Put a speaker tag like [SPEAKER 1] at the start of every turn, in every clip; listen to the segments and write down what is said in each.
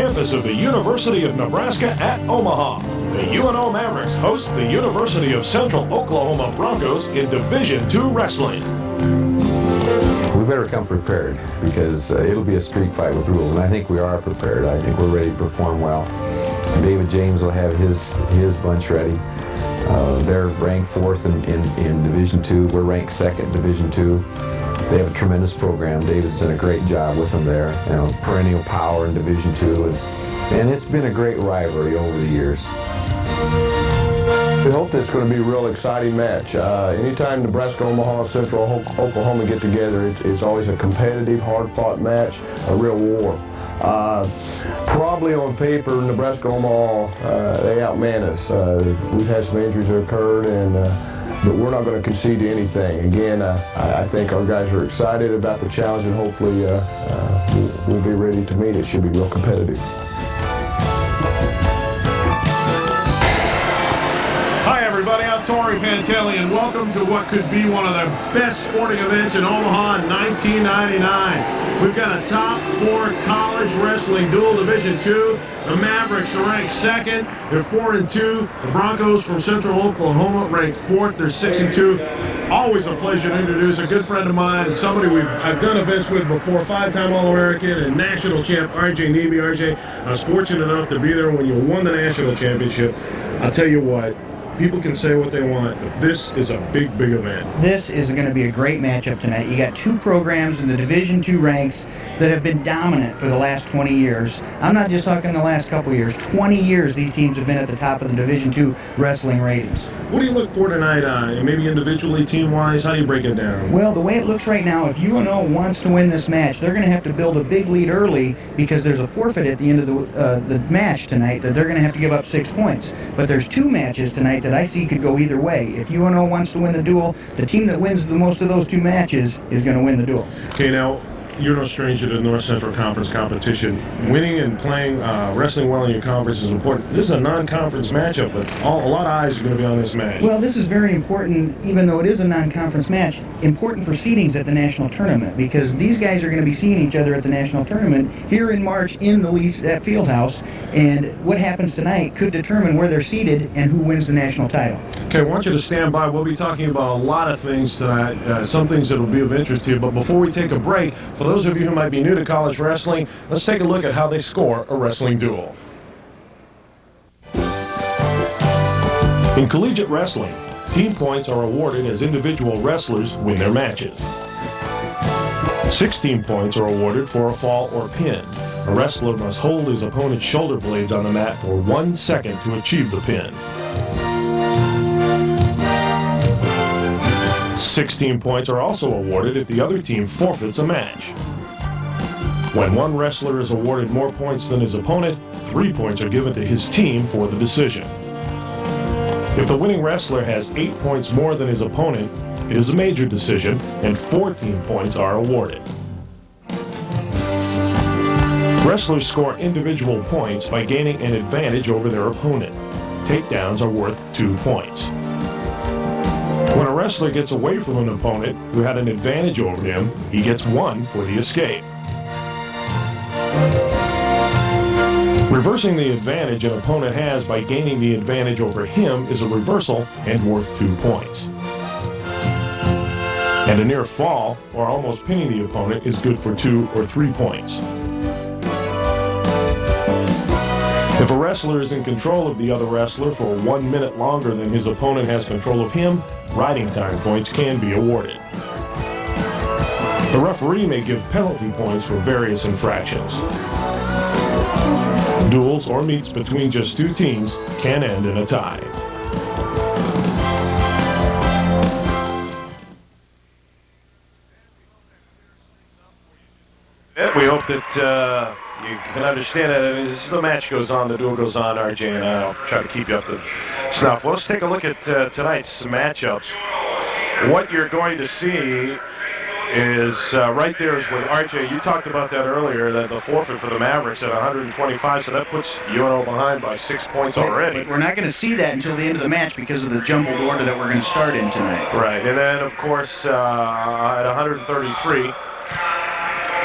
[SPEAKER 1] campus of the University of Nebraska at Omaha. The UNO Mavericks host the University of Central Oklahoma Broncos in Division II wrestling.
[SPEAKER 2] We better come prepared because it'll be a street fight with rules, and I think we are prepared. I think we're ready to perform well. David James will have his bunch ready. They're ranked 4th in Division II. We're ranked 2nd in Division II. They have a tremendous program. David's done a great job with them there. You know, perennial power in Division II, and it's been a great rivalry over the years.
[SPEAKER 3] We hope it's going to be a real exciting match. Anytime Nebraska, Omaha, Central Oklahoma get together, it's always a competitive, hard-fought match, a real war. Probably on paper, Nebraska, Omaha, they outman us. We've had some injuries that occurred, but we're not going to concede to anything. Again, I think our guys are excited about the challenge, and hopefully we'll be ready to meet it. It should be real competitive.
[SPEAKER 1] Hi everybody, I'm Torrey Pantelli, and welcome to what could be one of the best sporting events in Omaha in 1999. We've got a top 4 college wrestling dual Division II. The Mavericks are ranked 2nd, they're 4-2. The Broncos from Central Oklahoma ranked 4th, they're 6-2. Always a pleasure to introduce a good friend of mine and somebody I've done events with before, 5-time All-American and national champ RJ Neby. RJ, I was fortunate enough to be there when you won the national championship. I'll tell you what, people can say what they want, but this is a big, big event.
[SPEAKER 4] This is going to be a great matchup tonight. You got 2 programs in the Division II ranks that have been dominant for the last 20 years. I'm not just talking the last couple years. 20 years these teams have been at the top of the Division II wrestling ratings.
[SPEAKER 1] What do you look for tonight, maybe individually, team-wise? How do you break it down?
[SPEAKER 4] Well, the way it looks right now, if UNO wants to win this match, they're going to have to build a big lead early because there's a forfeit at the end of the match tonight that they're going to have to give up 6 points. But there's 2 matches tonight that I see could go either way. If UNO wants to win the duel, the team that wins the most of those 2 matches is going to win the duel.
[SPEAKER 1] Okay, now, you're no stranger to the North Central Conference competition. Winning and playing, wrestling well in your conference is important. This is a non-conference matchup, but a lot of eyes are going to be on this match.
[SPEAKER 4] Well, this is very important, even though it is a non-conference match, important for seedings at the national tournament, because these guys are going to be seeing each other at the national tournament here in March in the Lease at Fieldhouse, and what happens tonight could determine where they're seated and who wins the national title.
[SPEAKER 1] Okay, I want you to stand by. We'll be talking about a lot of things tonight, some things that will be of interest to you, but before we take a break, for those of you who might be new to college wrestling, let's take a look at how they score a wrestling duel. In collegiate wrestling, team points are awarded as individual wrestlers win their matches. 16 points are awarded for a fall or pin. A wrestler must hold his opponent's shoulder blades on the mat for 1 second to achieve the pin. 16 points are also awarded if the other team forfeits a match. When one wrestler is awarded more points than his opponent, 3 points are given to his team for the decision. If the winning wrestler has 8 points more than his opponent, it is a major decision, and 14 points are awarded. Wrestlers score individual points by gaining an advantage over their opponent. Takedowns are worth 2 points. When a wrestler gets away from an opponent who had an advantage over him, he gets 1 for the escape. Reversing the advantage an opponent has by gaining the advantage over him is a reversal and worth 2 points. And a near fall, or almost pinning the opponent, is good for 2 or 3 points. If a wrestler is in control of the other wrestler for 1 minute longer than his opponent has control of him, riding time points can be awarded. The referee may give penalty points for various infractions. Duels or meets between just 2 teams can end in a tie. We hope that you can understand that as the match goes on, the duel goes on, RJ and I'll try to keep you up to snuff. Well, let's take a look at tonight's matchups. What you're going to see is right there is with RJ. You talked about that earlier, that the forfeit for the Mavericks at 125, so that puts UNO behind by 6 points already.
[SPEAKER 4] But we're not going to see that until the end of the match because of the jumbled order that we're going to start in tonight.
[SPEAKER 1] Right, and then of course at 133,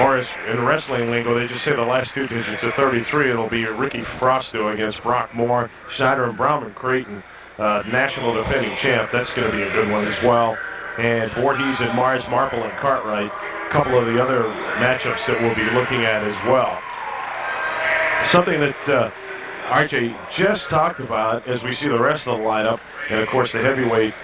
[SPEAKER 1] or as in wrestling lingo, they just say the last 2 digits of 33. It'll be Ricky Frosto against Brock Moore. Schneider and Brauman-Creighton, national defending champ. That's going to be a good one as well. And Voorhees and Mars, Marple and Cartwright, a couple of the other matchups that we'll be looking at as well. Something that RJ just talked about as we see the rest of the lineup, and of course the heavyweight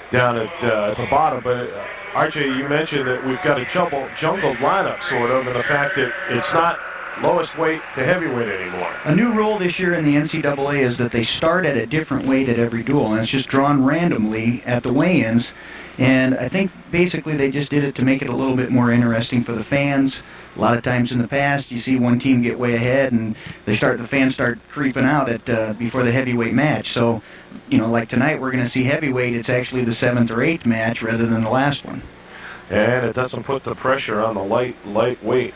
[SPEAKER 1] down at the bottom. But RJ, you mentioned that we've got a jungled lineup, sort of, and the fact that it's not lowest weight to heavyweight anymore.
[SPEAKER 4] A new rule this year in the NCAA is that they start at a different weight at every duel, and it's just drawn randomly at the weigh-ins. And I think basically they just did it to make it a little bit more interesting for the fans. A lot of times in the past, you see one team get way ahead, and the fans start creeping out at before the heavyweight match. So, like tonight, we're going to see heavyweight. It's actually the 7th or 8th match rather than the last one.
[SPEAKER 1] And it doesn't put the pressure on the lightweight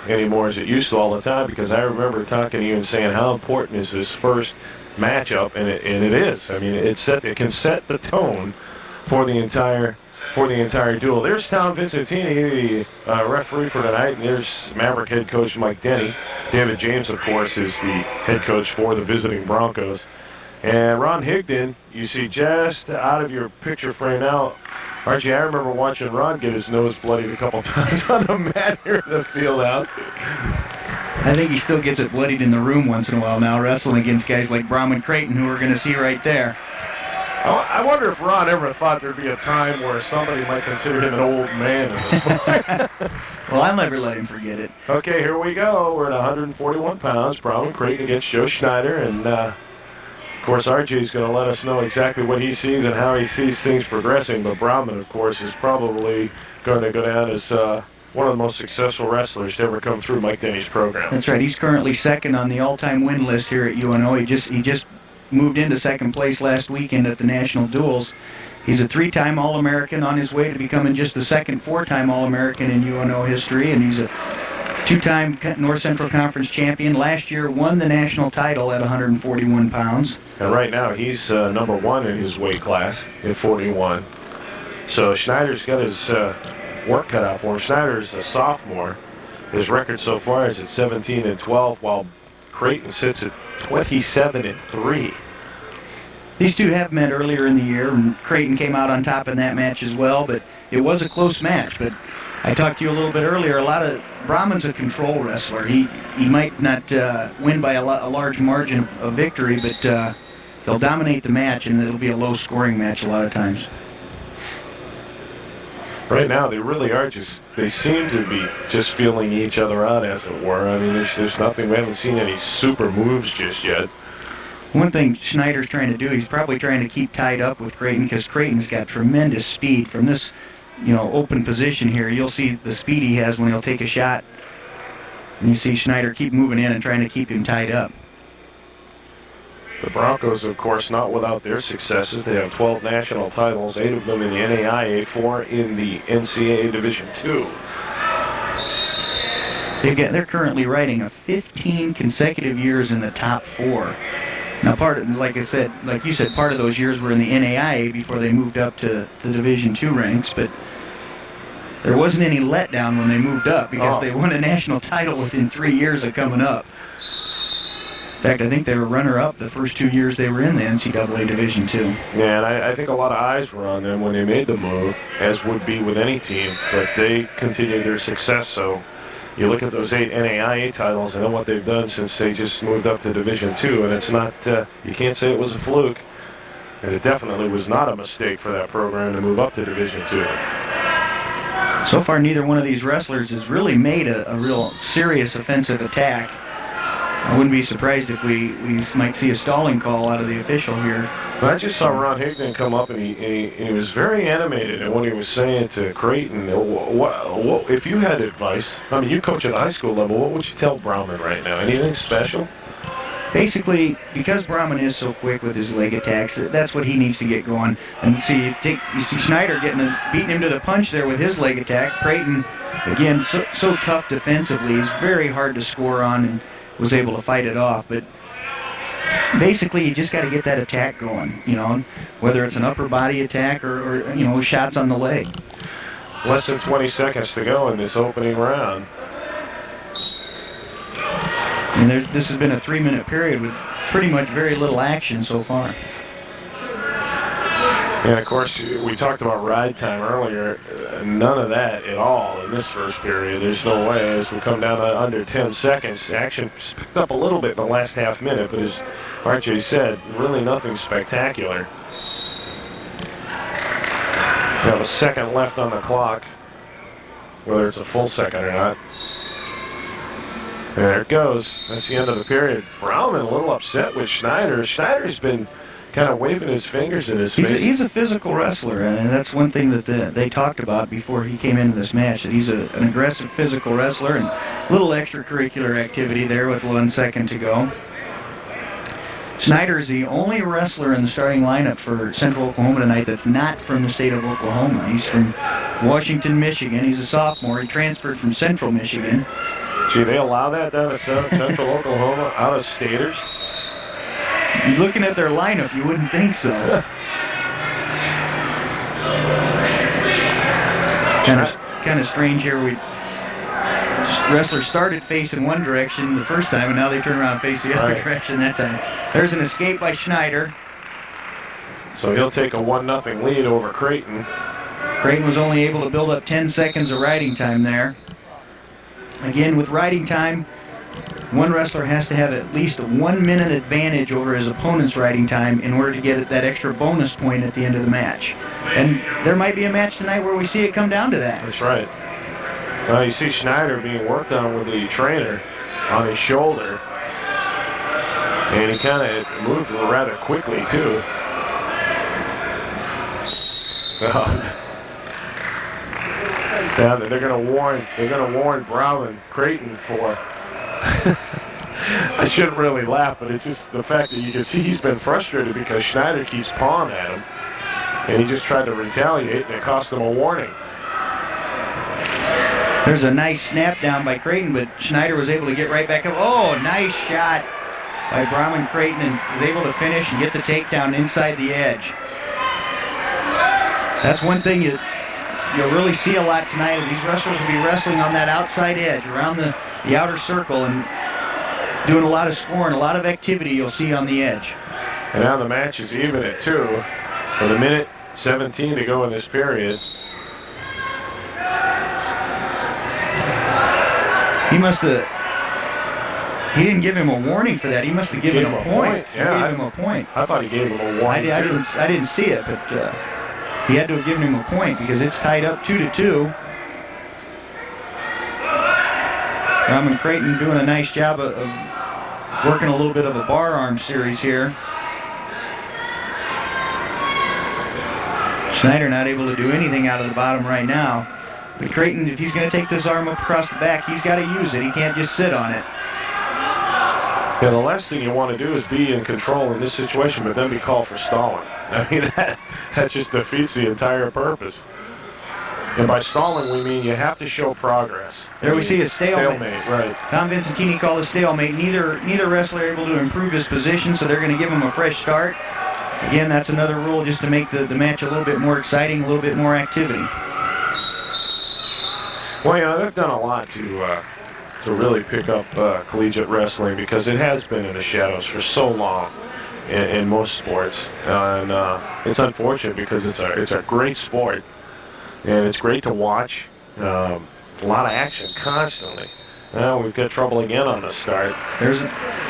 [SPEAKER 1] anymore as it used to all the time, because I remember talking to you and saying how important is this first matchup, and it is. I mean, it can set the tone for the entire duel. There's Tom Vincentini, the referee for tonight, and there's Maverick head coach Mike Denny. David James, of course, is the head coach for the visiting Broncos. And Ron Higdon, you see just out of your picture frame now. Archie, I remember watching Ron get his nose bloodied a couple times on the mat here in the field house.
[SPEAKER 4] I think he still gets it bloodied in the room once in a while now, wrestling against guys like Brauman-Creighton, who we're going to see right there.
[SPEAKER 1] I wonder if Ron ever thought there'd be a time where somebody might consider him an old man in the sport.
[SPEAKER 4] Well, I'll never let him forget it.
[SPEAKER 1] Okay, here we go. We're at 141 pounds. Brauman-Creighton against Joe Schneider. And, of course, RJ's going to let us know exactly what he sees and how he sees things progressing. But Brauman, of course, is probably going to go down as one of the most successful wrestlers to ever come through Mike Denny's program.
[SPEAKER 4] That's right. He's currently second on the all-time win list here at UNO. He just moved into second place last weekend at the national duels. He's a 3-time All-American on his way to becoming just the second 4-time All-American in UNO history, and he's a 2-time North Central Conference champion. Last year won the national title at 141 pounds.
[SPEAKER 1] And right now he's number 1 in his weight class at 41. So Schneider's got his work cut out for him. Schneider's a sophomore. His record so far is at 17-12, while Creighton sits at 27-3.
[SPEAKER 4] These two have met earlier in the year, and Creighton came out on top in that match as well, but it was a close match. But I talked to you a little bit earlier, Brauman's a control wrestler. He might not win by a large margin of victory, but he'll dominate the match, and it'll be a low-scoring match a lot of times.
[SPEAKER 1] Right now, they really are they seem to be just feeling each other out, as it were. I mean, there's nothing, we haven't seen any super moves just yet.
[SPEAKER 4] One thing Schneider's trying to do, he's probably trying to keep tied up with Creighton, because Creighton's got tremendous speed from this, open position here. You'll see the speed he has when he'll take a shot. And you see Schneider keep moving in and trying to keep him tied up.
[SPEAKER 1] The Broncos, of course, not without their successes. They have 12 national titles, 8 of them in the NAIA, 4 in the NCAA Division II.
[SPEAKER 4] They're currently riding a 15 consecutive years in the top 4. Now, like you said, part of those years were in the NAIA before they moved up to the Division II ranks, but there wasn't any letdown when they moved up, because they won a national title within 3 years of coming up. In fact, I think they were runner-up the first 2 years they were in the NCAA Division II.
[SPEAKER 1] Yeah, and I think a lot of eyes were on them when they made the move, as would be with any team, but they continued their success. So you look at those 8 NAIA titles and then what they've done since they just moved up to Division II, and it's not, you can't say it was a fluke, and it definitely was not a mistake for that program to move up to Division II.
[SPEAKER 4] So far, neither one of these wrestlers has really made a real serious offensive attack. I wouldn't be surprised if we might see a stalling call out of the official here.
[SPEAKER 1] I just saw Ron Higdon come up, and he was very animated in what he was saying to Creighton. What if you had advice? I mean, you coach at the high school level. What would you tell Brauman right now? Anything special?
[SPEAKER 4] Basically, because Brauman is so quick with his leg attacks, that's what he needs to get going. And you see Schneider beating him to the punch there with his leg attack. Creighton, again, so tough defensively. He's very hard to score on, and was able to fight it off. But basically, you just got to get that attack going, whether it's an upper body attack or shots on the leg.
[SPEAKER 1] Less than 20 seconds to go in this opening round.
[SPEAKER 4] And this has been a 3-minute period with pretty much very little action so far.
[SPEAKER 1] And of course, we talked about ride time earlier. None of that at all in this first period. There's no way. As we come down to under 10 seconds, action picked up a little bit in the last half minute, but as RJ said, really nothing spectacular. We have a second left on the clock, whether it's a full second or not. There it goes. That's the end of the period. Brauman a little upset with Schneider. Schneider's been kind of waving his fingers in his face.
[SPEAKER 4] He's a physical wrestler, and that's one thing that they talked about before he came into this match, that he's an aggressive physical wrestler, and a little extracurricular activity there with 1 second to go. Schneider is the only wrestler in the starting lineup for Central Oklahoma tonight that's not from the state of Oklahoma. He's from Washington, Michigan. He's a sophomore. He transferred from Central Michigan.
[SPEAKER 1] Gee, they allow that down at Central Oklahoma, out-of-staters?
[SPEAKER 4] Looking at their lineup, you wouldn't think so. Kind of strange here. Wrestlers started facing one direction the first time, and now they turn around and face the other direction that time. There's an escape by Schneider.
[SPEAKER 1] So he'll take a 1-0 lead over Creighton.
[SPEAKER 4] Creighton was only able to build up 10 seconds of riding time there. Again, with riding time, one wrestler has to have at least a 1 minute advantage over his opponent's riding time in order to get that extra bonus point at the end of the match. And there might be a match tonight where we see it come down to that.
[SPEAKER 1] That's right. Well, you see Schneider being worked on with the trainer on his shoulder. And he kind of moved rather quickly, too. Yeah, they're going to warn Brauman Creighton for. I shouldn't really laugh, but it's just the fact that you can see he's been frustrated because Schneider keeps pawing at him, and he just tried to retaliate, and it cost him a warning.
[SPEAKER 4] There's a nice snap down by Creighton, but Schneider was able to get right back up. Oh, nice shot by Brauman Creighton, and was able to finish and get the takedown inside the edge. That's one thing you'll really see a lot tonight. These wrestlers will be wrestling on that outside edge, around the outer circle, and doing a lot of scoring, a lot of activity you'll see on the edge.
[SPEAKER 1] And now the match is even at 2 with 1:17 to go in this period.
[SPEAKER 4] He didn't give him a warning for that. He must have given him a point.
[SPEAKER 1] Yeah,
[SPEAKER 4] he gave him a point.
[SPEAKER 1] I thought he gave him a warning.
[SPEAKER 4] I didn't see it, but he had to have given him a point because it's tied up 2-2. Brauman Creighton doing a nice job of working a little bit of a bar arm series here. Schneider not able to do anything out of the bottom right now. But Creighton, if he's going to take this arm up across the back, he's got to use it. He can't just sit on it.
[SPEAKER 1] Yeah, the last thing you want to do is be in control in this situation, but then be called for stalling. I mean, that just defeats the entire purpose. And by stalling, we mean you have to show progress.
[SPEAKER 4] There we see a stalemate.
[SPEAKER 1] Right.
[SPEAKER 4] Tom Vincentini called a stalemate. Neither wrestler able to improve his position, so they're going to give him a fresh start. Again, that's another rule just to make the match a little bit more exciting, a little bit more activity.
[SPEAKER 1] Well, you know, they've done a lot to really pick up collegiate wrestling because it has been in the shadows for so long in most sports. And it's unfortunate because it's a great sport. And it's great to watch. A lot of action constantly. Now we've got trouble again on the start.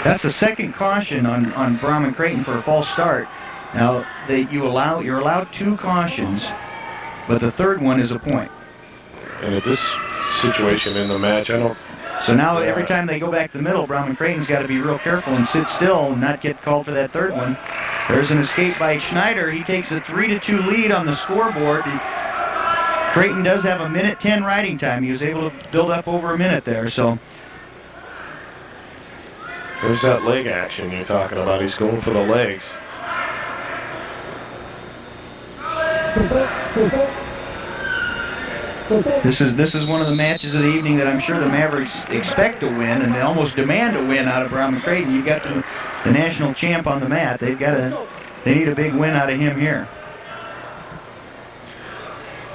[SPEAKER 4] That's the second caution on Brauman Creighton for a false start. Now you're allowed 2 cautions, but the third one is a point.
[SPEAKER 1] And at this situation in the match, I don't.
[SPEAKER 4] So now every time they go back to the middle, Brauman Creighton's got to be real careful and sit still and not get called for that third one. There's an escape by Schneider. He takes a 3-2 lead on the scoreboard. Creighton does have 1:10 riding time. He was able to build up over a minute there, so.
[SPEAKER 1] There's that leg action you're talking about. He's going for the legs.
[SPEAKER 4] This is one of the matches of the evening that I'm sure the Mavericks expect to win, and they almost demand a win out of Brauman Creighton. You've got the national champ on the mat. They need a big win out of him here.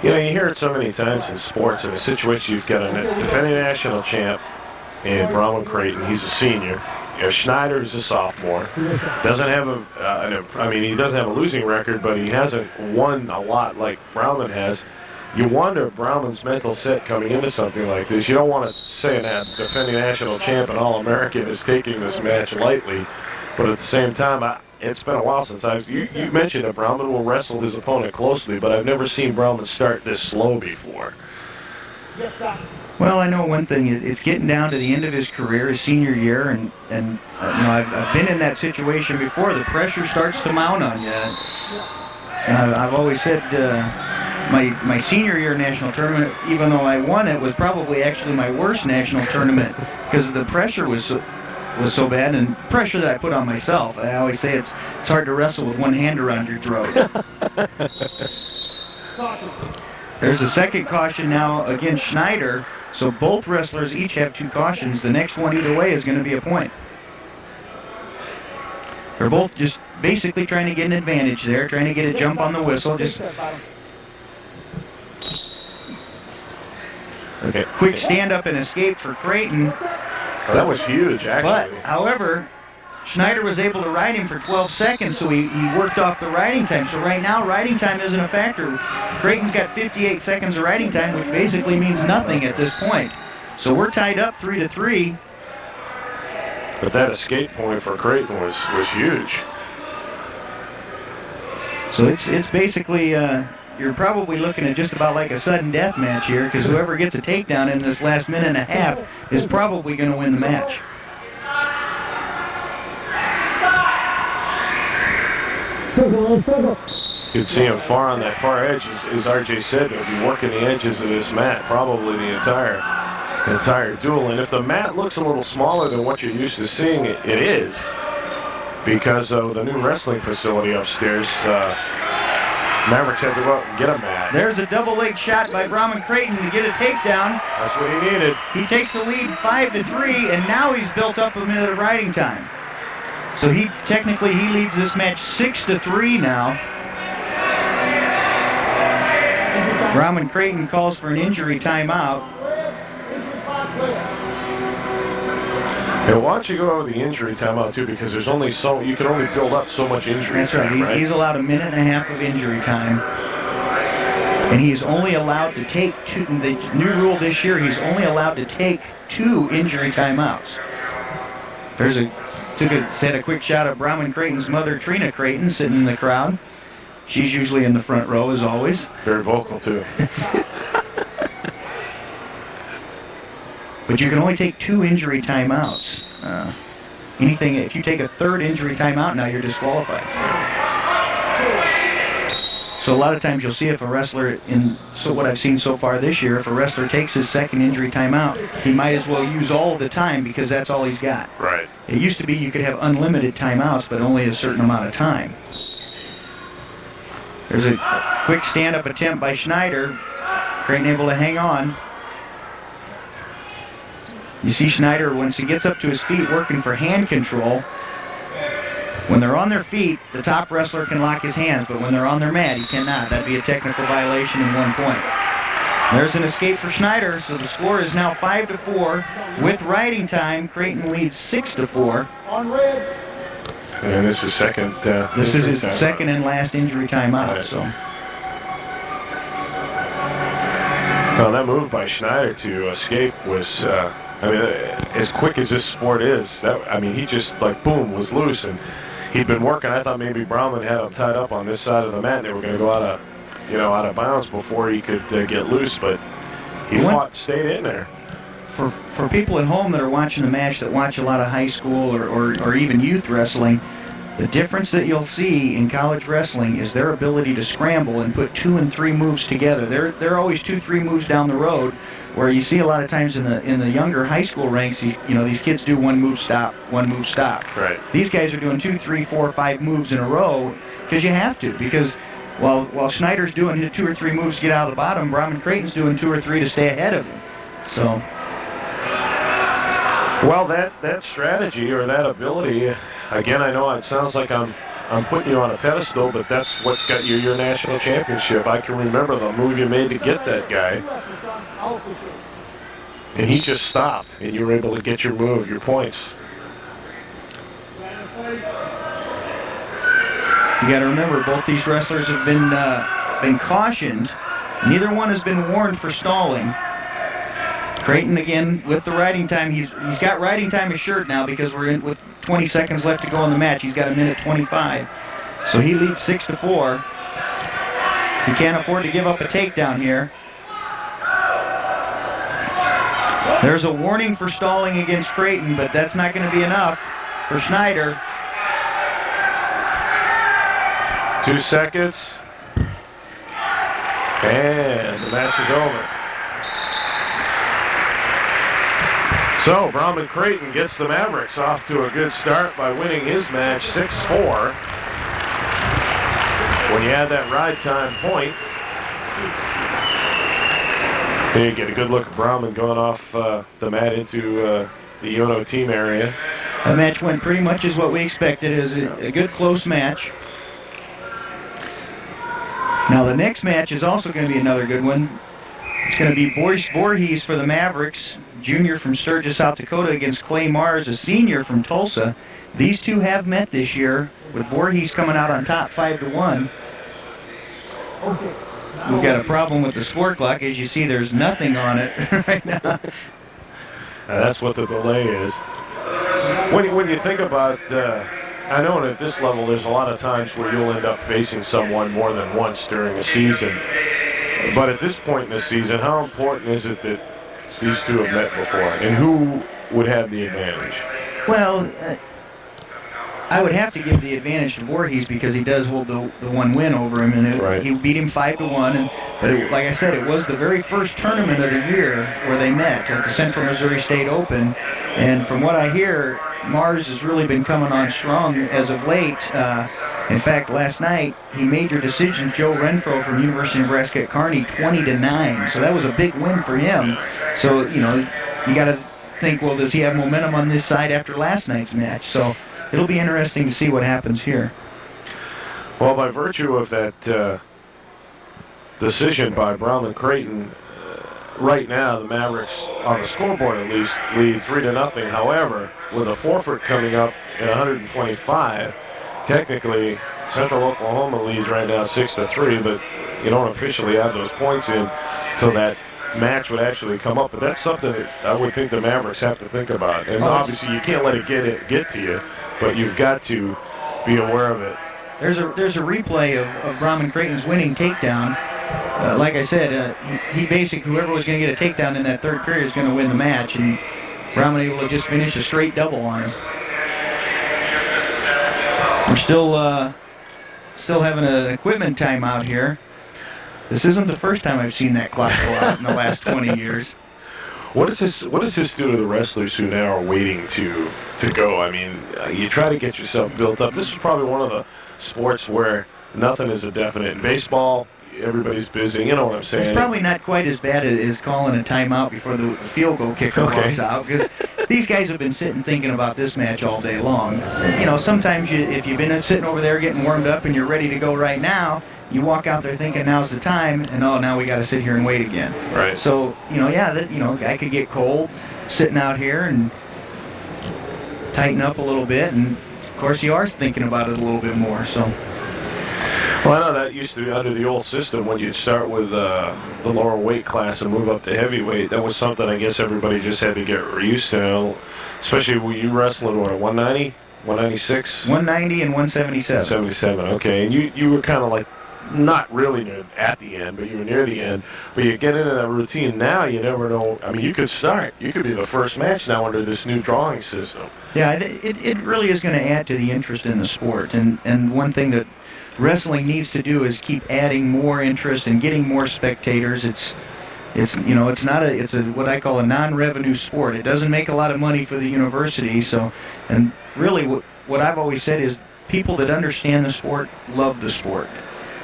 [SPEAKER 1] You know, you hear it so many times in sports. In a situation, you've got a defending national champ in Brahman Creighton. He's a senior. You have Schneider, who's a sophomore. Doesn't have he doesn't have a losing record, but he hasn't won a lot like Brahman has. You wonder Brahman's mental set coming into something like this. You don't want to say that defending national champ and All-American is taking this match lightly, but at the same time, it's been a while since you mentioned that Brahman will wrestle his opponent closely, but I've never seen Brahman start this slow before.
[SPEAKER 4] Well, I know one thing. It's getting down to the end of his career, his senior year, and I've been in that situation before. The pressure starts to mount on you. And I've always said my senior year national tournament, even though I won it, was probably actually my worst national tournament because the pressure was so bad, and pressure that I put on myself. I always say it's hard to wrestle with one hand around your throat. There's a second caution now against Schneider. So both wrestlers each have 2 cautions. The next one either way is going to be a point. They're both just basically trying to get an advantage there, trying to get a jump on the whistle. Just okay. Quick stand-up and escape for Creighton.
[SPEAKER 1] Well, that was huge, actually.
[SPEAKER 4] But, however, Schneider was able to ride him for 12 seconds, so he worked off the riding time. So right now, riding time isn't a factor. Creighton's got 58 seconds of riding time, which basically means nothing at this point. So we're tied up 3-3.
[SPEAKER 1] But that escape point for Creighton was huge.
[SPEAKER 4] So it's basically, you're probably looking at just about like a sudden death match here, because whoever gets a takedown in this last minute and a half is probably going to win the match.
[SPEAKER 1] You can see him far on that far edge, as RJ said. He'll be working the edges of this mat probably the entire duel. And if the mat looks a little smaller than what you're used to seeing, it is because of the new wrestling facility upstairs. Mavericks had to go out and get a mat.
[SPEAKER 4] There's a double leg shot by Brahman Creighton to get a takedown.
[SPEAKER 1] That's what he needed.
[SPEAKER 4] He takes the lead 5-3, and now he's built up a minute of riding time. So he leads this match 6-3 now. Brahman Creighton calls for an injury timeout.
[SPEAKER 1] Yeah, why don't you go over the injury timeout too? Because there's only you can only build up so much injury.
[SPEAKER 4] That's right.
[SPEAKER 1] Time,
[SPEAKER 4] he's allowed a minute and a half of injury time, and he is only allowed to take 2. The new rule this year, he's only allowed to take 2 injury timeouts. Had a quick shot of Brahman Creighton's mother, Trina Creighton, sitting in the crowd. She's usually in the front row, as always.
[SPEAKER 1] Very vocal, too.
[SPEAKER 4] But you can only take 2 injury timeouts. If you take a 3rd injury timeout now, you're disqualified. So a lot of times you'll see if a wrestler, what I've seen so far this year, if a wrestler takes his 2nd injury timeout, he might as well use all of the time because that's all he's got.
[SPEAKER 1] Right.
[SPEAKER 4] It used to be you could have unlimited timeouts, but only a certain amount of time. There's a quick stand-up attempt by Schneider. Creighton able to hang on. You see Schneider, once he gets up to his feet, working for hand control. When they're on their feet, the top wrestler can lock his hands, but when they're on their mat, he cannot. That'd be a technical violation and 1 point. There's an escape for Schneider, so the score is now 5-4. With riding time, Creighton leads 6-4.
[SPEAKER 1] On red. And this is second.
[SPEAKER 4] This is his second and last injury timeout. Right. So.
[SPEAKER 1] Well, that move by Schneider to escape was, as quick as this sport is, he just boom, was loose, and he'd been working. I thought maybe Brahman had him tied up on this side of the mat. They were going to go out of bounds before he could get loose, but he stayed in there.
[SPEAKER 4] For people at home that are watching the match, that watch a lot of high school or even youth wrestling, the difference that you'll see in college wrestling is their ability to scramble and put 2 and 3 moves together. They're always 2-3 moves down the road, where you see a lot of times in the younger high school ranks, these kids do 1 move stop, 1 move stop.
[SPEAKER 1] Right.
[SPEAKER 4] These guys are doing 2, 3, 4, 5 moves in a row because you have to. Because while Schneider's doing 2 or 3 moves to get out of the bottom, Brahman Creighton's doing 2 or 3 to stay ahead of him. So.
[SPEAKER 1] Well, that strategy or that ability, again, I know it sounds like I'm putting you on a pedestal, but that's what got you your national championship. I can remember the move you made to get that guy. And he just stopped, and you were able to get your move, your points.
[SPEAKER 4] You got to remember, both these wrestlers have been cautioned. Neither one has been warned for stalling. Creighton again with the riding time. He's got riding time assured now because we're in with 20 seconds left to go in the match. He's got 1:25, so he leads 6-4. He can't afford to give up a takedown here. There's a warning for stalling against Creighton, but that's not going to be enough for Schneider.
[SPEAKER 1] 2 seconds. And the match is over. So, Brahman Creighton gets the Mavericks off to a good start by winning his match 6-4. When you add that ride time point, you get a good look at Brahman going off the mat into the UNO team area.
[SPEAKER 4] That match went pretty much as what we expected. It was a good close match. Now the next match is also going to be another good one. It's going to be Boris Voorhees for the Mavericks, junior from Sturgis, South Dakota, against Clay Mars, a senior from Tulsa. These two have met this year, with Voorhees coming out on top 5-1. We've got a problem with the score clock. As you see, there's nothing on it right now.
[SPEAKER 1] That's what the delay is. When you think about, I know at this level there's a lot of times where you'll end up facing someone more than once during a season. But at this point in the season, how important is it that these two have met before? And who would have the advantage?
[SPEAKER 4] Well, I would have to give the advantage to Voorhees because he does hold the one win over him, and
[SPEAKER 1] right.
[SPEAKER 4] He beat him 5-1. But like I said, it was the very first tournament of the year where they met at the Central Missouri State Open. And from what I hear, Mars has really been coming on strong as of late. In fact, last night he made your decision, Joe Renfro from University of Nebraska at Kearney, 20-9. So that was a big win for him. So you got to think, well, does he have momentum on this side after last night's match? So it'll be interesting to see what happens here.
[SPEAKER 1] Well, by virtue of that decision by Brahman Creighton, right now the Mavericks, on the scoreboard at least, lead 3-0. However, with a forfeit coming up at 125, technically Central Oklahoma leads right now 6-3, but you don't officially have those points in until that match would actually come up. But that's something that I would think the Mavericks have to think about. And obviously you can't let it get to you, but you've got to be aware of it.
[SPEAKER 4] There's a replay of Brahman Creighton's winning takedown. Like I said, he basically, whoever was going to get a takedown in that third period is going to win the match, and Brahman able to just finish a straight double on him. We're still having an equipment timeout here. This isn't the first time I've seen that clock go out in the last 20 years.
[SPEAKER 1] What does this do to the wrestlers who now are waiting to go? I mean, you try to get yourself built up. This is probably one of the sports where nothing is a definite. In baseball, everybody's busy. You know what I'm saying?
[SPEAKER 4] It's probably not quite as bad as calling a timeout before the field goal kicker walks out, because these guys have been sitting thinking about this match all day long. Sometimes if you've been sitting over there getting warmed up and you're ready to go right now, you walk out there thinking now's the time, and now we got to sit here and wait again.
[SPEAKER 1] Right.
[SPEAKER 4] So I could get cold sitting out here and tighten up a little bit, and of course you are thinking about it a little bit more. So.
[SPEAKER 1] Well, I know that used to be under the old system when you'd start with the lower weight class and move up to heavyweight. That was something I guess everybody just had to get used to, especially when you wrestling, 190, 196?
[SPEAKER 4] 190 and 177.
[SPEAKER 1] 77, okay. And you were kind of like, not really at the end, but you were near the end. But you get into that routine now, you never know. I mean, you could start. You could be the first match now under this new drawing system.
[SPEAKER 4] Yeah, it really is going to add to the interest in the sport. And one thing that wrestling needs to do is keep adding more interest and getting more spectators. It's what I call a non-revenue sport. It doesn't make a lot of money for the university. So, and really what I've always said is people that understand the sport love the sport.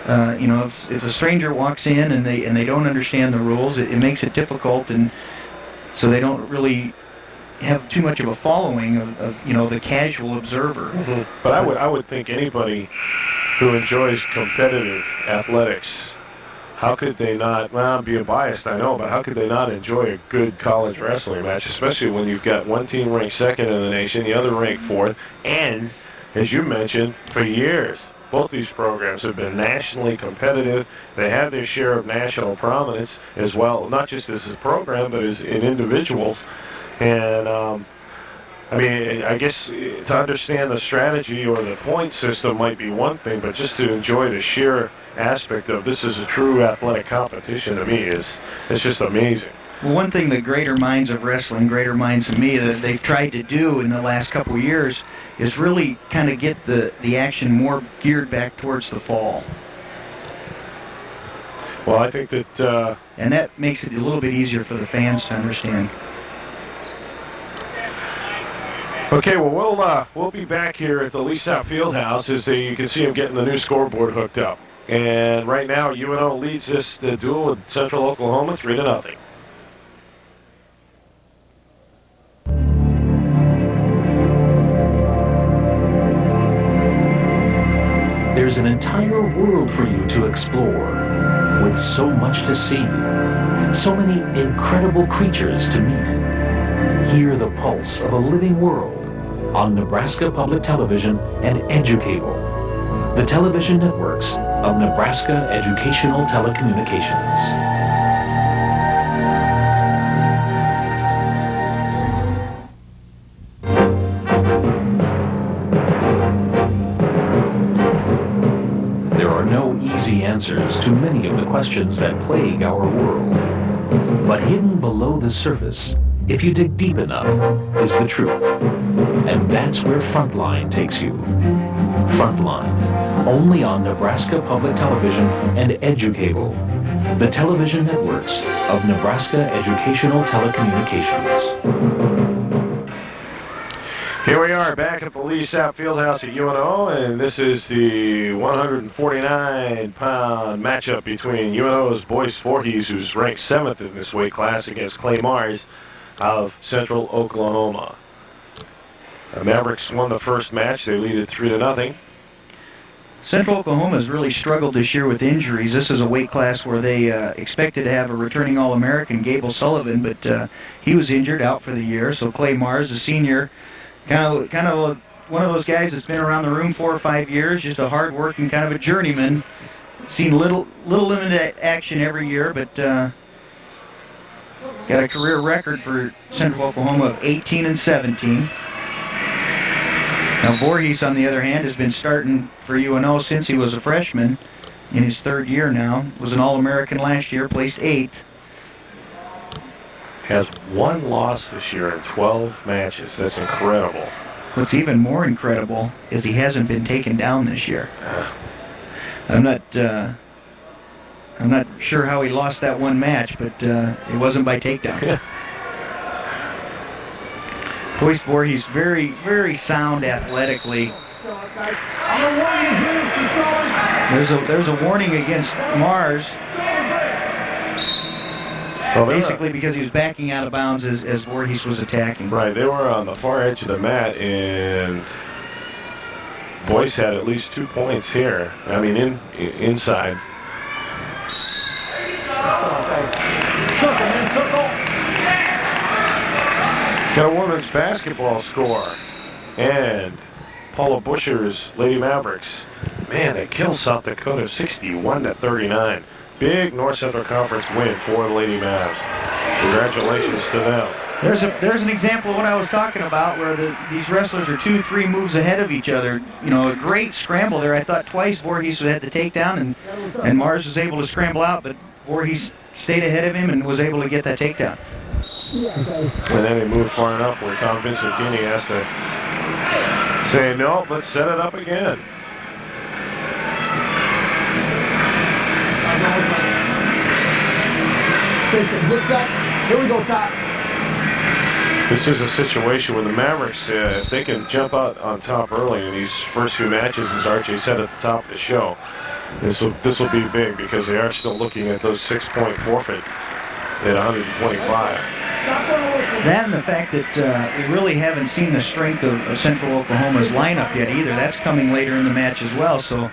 [SPEAKER 4] If a stranger walks in and they don't understand the rules, it makes it difficult, and so they don't really have too much of a following of the casual observer.
[SPEAKER 1] Mm-hmm. But I would think anybody who enjoys competitive athletics how could they not, well, I'm being biased, I know, but how could they not enjoy a good college wrestling match, especially when you've got one team ranked second in the nation, the other ranked fourth, and, as you mentioned, for years, both these programs have been nationally competitive. They have their share of national prominence as well, not just as a program, but as in individuals. And, I mean, I guess to understand the strategy or the point system might be one thing, but just to enjoy the sheer aspect of this is a true athletic competition to me it's just amazing.
[SPEAKER 4] Well, one thing the greater minds of wrestling, greater minds of me, that they've tried to do in the last couple of years is really kind of get the action more geared back towards the fall.
[SPEAKER 1] Well, I think that...
[SPEAKER 4] and that makes it a little bit easier for the fans to understand.
[SPEAKER 1] Okay, well, we'll be back here at the Lee South Fieldhouse as you can see them getting the new scoreboard hooked up. And right now, UNO leads this duel with Central Oklahoma 3-0.
[SPEAKER 5] There's an entire world for you to explore, with so much to see, so many incredible creatures to meet. Hear the pulse of a living world on Nebraska Public Television and EduCable, the television networks of Nebraska Educational Telecommunications. There are no easy answers to many of the questions that plague our world. But hidden below the surface, if you dig deep enough, is the truth. And that's where Frontline takes you. Frontline, only on Nebraska Public Television and EduCable, the television networks of Nebraska Educational Telecommunications.
[SPEAKER 1] Here we are back at the Lee South Fieldhouse at UNO, and this is the 149-pound matchup between UNO's Boyce Voorhees, who's ranked 7th in this weight class, against Clay Mars of Central Oklahoma. The Mavericks won the first match. They lead it 3-0.
[SPEAKER 4] Central Oklahoma has really struggled this year with injuries. This is a weight class where they expected to have a returning All-American, Gable Sullivan, but he was injured, out for the year. So Clay Mars, a senior, kind of one of those guys that's been around the room 4 or 5 years, just a hard-working kind of a journeyman. Seen little limited action every year, but got a career record for Central Oklahoma of 18-17. Now Voorhees, on the other hand, has been starting for UNO since he was a freshman, in his 3rd year now. Was an All-American last year, placed 8th.
[SPEAKER 1] Has 1 loss this year in 12 matches. That's incredible.
[SPEAKER 4] What's even more incredible is he hasn't been taken down this year. I'm not sure how he lost that 1 match, but it wasn't by takedown. Boyce Voorhees, very, very sound athletically. There's a warning against Mars. Well, basically because he was backing out of bounds as Voorhees was attacking.
[SPEAKER 1] Right, they were on the far edge of the mat, and Boyce had at least 2 points here. I mean, inside. Got a women's basketball score, and Paula Buscher's Lady Mavericks, man, they killed South Dakota 61-39. Big North Central Conference win for the Lady Mavs. Congratulations to them.
[SPEAKER 4] There's an example of what I was talking about, where these wrestlers are 2-3 moves ahead of each other. You know, a great scramble there. I thought twice Voorhees had the takedown, and Mars was able to scramble out, but Voorhees stayed ahead of him and was able to get that takedown.
[SPEAKER 1] And then he moved far enough where Tom Vincentini has to say, no, let's set it up again.
[SPEAKER 6] Blitz up. Here we go, top.
[SPEAKER 1] This is a situation where the Mavericks, if they can jump out on top early in these first few matches, as RJ said at the top of the show, this will be big, because they are still looking at those 6-point forfeit at 125.
[SPEAKER 4] That and the fact that we really haven't seen the strength of Central Oklahoma's lineup yet either. That's coming later in the match as well. So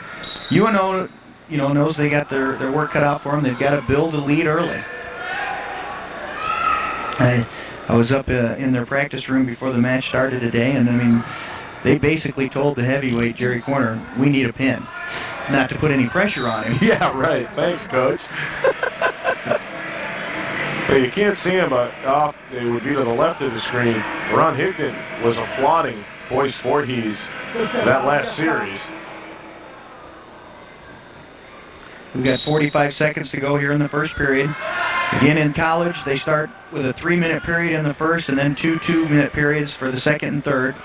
[SPEAKER 4] UNO knows they got their work cut out for them. They've got to build a lead early. I was up in their practice room before the match started today, and I mean, they basically told the heavyweight, Jerry Corner, we need a pin. Not to put any pressure on him.
[SPEAKER 1] Yeah, right. Thanks, Coach. But you can't see him off. It would be to the left of the screen. Ron Higdon was applauding Boyce Voorhees that last series.
[SPEAKER 4] We've got 45 seconds to go here in the first period. Again, in college, they start with a 3-minute period in the first and then 2 2-minute periods for the second and third.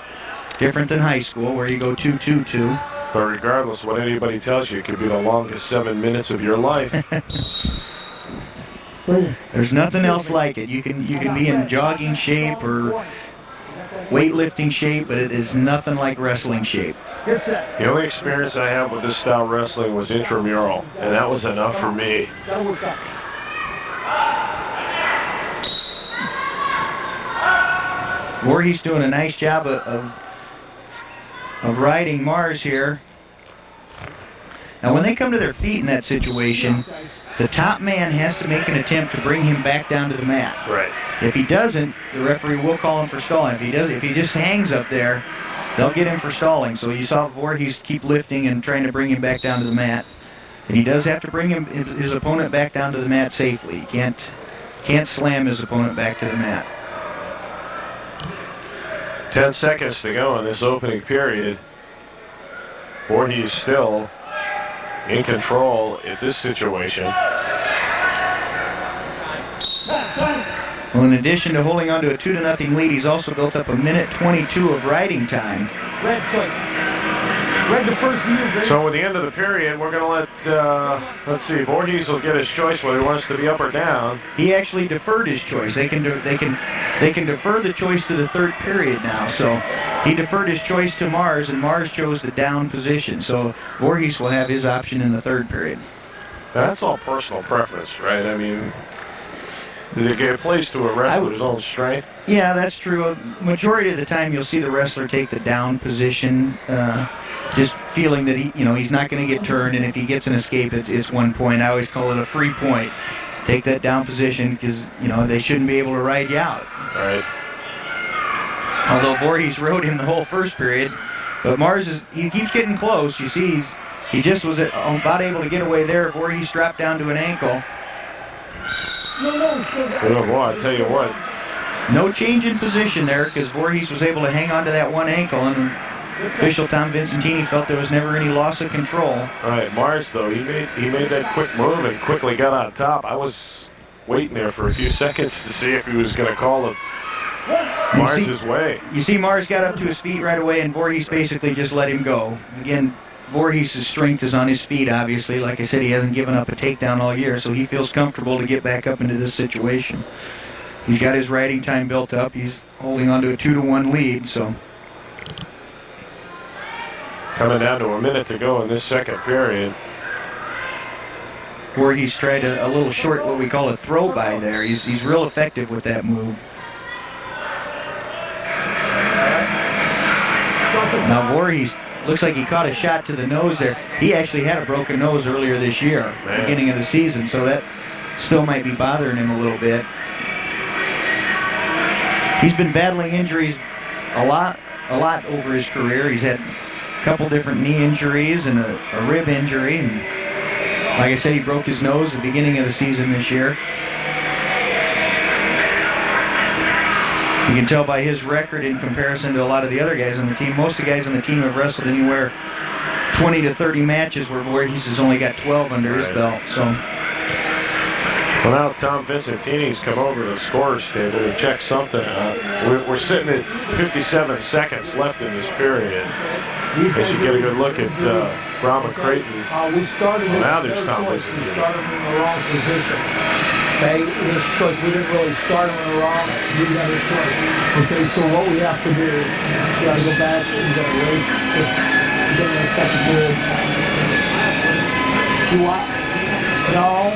[SPEAKER 4] Different than high school, where you go 2-2-2.
[SPEAKER 1] But regardless of what anybody tells you, it could be the longest 7 minutes of your life.
[SPEAKER 4] There's nothing else like it. You can be in jogging shape or weightlifting shape, but it is nothing like wrestling shape.
[SPEAKER 1] The only experience I have with this style of wrestling was intramural, and that was enough for me.
[SPEAKER 4] Voorhees doing a nice job of riding Mars here. Now when they come to their feet in that situation, the top man has to make an attempt to bring him back down to the mat.
[SPEAKER 1] Right.
[SPEAKER 4] If he doesn't, the referee will call him for stalling. If he just hangs up there, they'll get him for stalling. So you saw Voorhees keep lifting and trying to bring him back down to the mat. And he does have to bring his opponent back down to the mat safely. He can't slam his opponent back to the mat.
[SPEAKER 1] 10 seconds to go in this opening period. Voorhees still in control at this situation.
[SPEAKER 4] Well, in addition to holding on to a 2-0 lead, he's also built up a 1:22 of riding time.
[SPEAKER 6] Red choice. Red the first view, baby.
[SPEAKER 1] So with the end of the period, we're going to let's see, Voorhees will get his choice whether he wants to be up or down.
[SPEAKER 4] He actually deferred his choice. They can defer the choice to the third period now. So he deferred his choice to Mars, and Mars chose the down position. So Voorhees will have his option in the third period.
[SPEAKER 1] Now, that's all personal preference, right? I mean, it plays to a wrestler's own strength.
[SPEAKER 4] Yeah, that's true. Majority of the time, you'll see the wrestler take the down position, just feeling that he's not going to get turned, and if he gets an escape, it's 1 point. I always call it a free point. Take that down position because they shouldn't be able to ride you out.
[SPEAKER 1] Right.
[SPEAKER 4] Although Voorhees rode him the whole first period, but Mars he keeps getting close. You see, he just was about able to get away there. Voorhees dropped down to an ankle.
[SPEAKER 1] Oh boy, I tell you what.
[SPEAKER 4] No change in position there because Voorhees was able to hang on to that one ankle, and official Tom Vincentini felt there was never any loss of control.
[SPEAKER 1] All right, Mars though, he made that quick move and quickly got on top. I was waiting there for a few seconds to see if he was going to call it Mars' way.
[SPEAKER 4] You see Mars got up to his feet right away, and Voorhees basically just let him go. Again, Voorhees' strength is on his feet, obviously. Like I said, he hasn't given up a takedown all year, so he feels comfortable to get back up into this situation. He's got his riding time built up. He's holding on to a 2-1 lead, so.
[SPEAKER 1] Coming down to a minute to go in this second period.
[SPEAKER 4] Voorhees tried a little short, what we call a throw by there. He's real effective with that move. Now Voorhees looks like he caught a shot to the nose there. He actually had a broken nose earlier this year, beginning of the season, so that still might be bothering him a little bit. He's been battling injuries a lot over his career. He's had a couple different knee injuries and a rib injury, and like I said, he broke his nose at the beginning of the season this year. You can tell by his record in comparison to a lot of the other guys on the team. Most of the guys on the team have wrestled anywhere 20 to 30 matches, where Voorhees has only got 12 under his belt. So.
[SPEAKER 1] Well, now Tom Vincentini's come over to the scorer's table to check something out. We're sitting at 57 seconds left in this period. As you get a good look at Brahma Creighton.
[SPEAKER 6] We started
[SPEAKER 1] now there's Tom
[SPEAKER 6] We
[SPEAKER 1] Vincentini.
[SPEAKER 6] started in the wrong position. Okay, this choice, we didn't really start him in the wrong. We got his choice. Okay, so what we have to do, we got to go back and we got to race this, get in the second period. You what? No,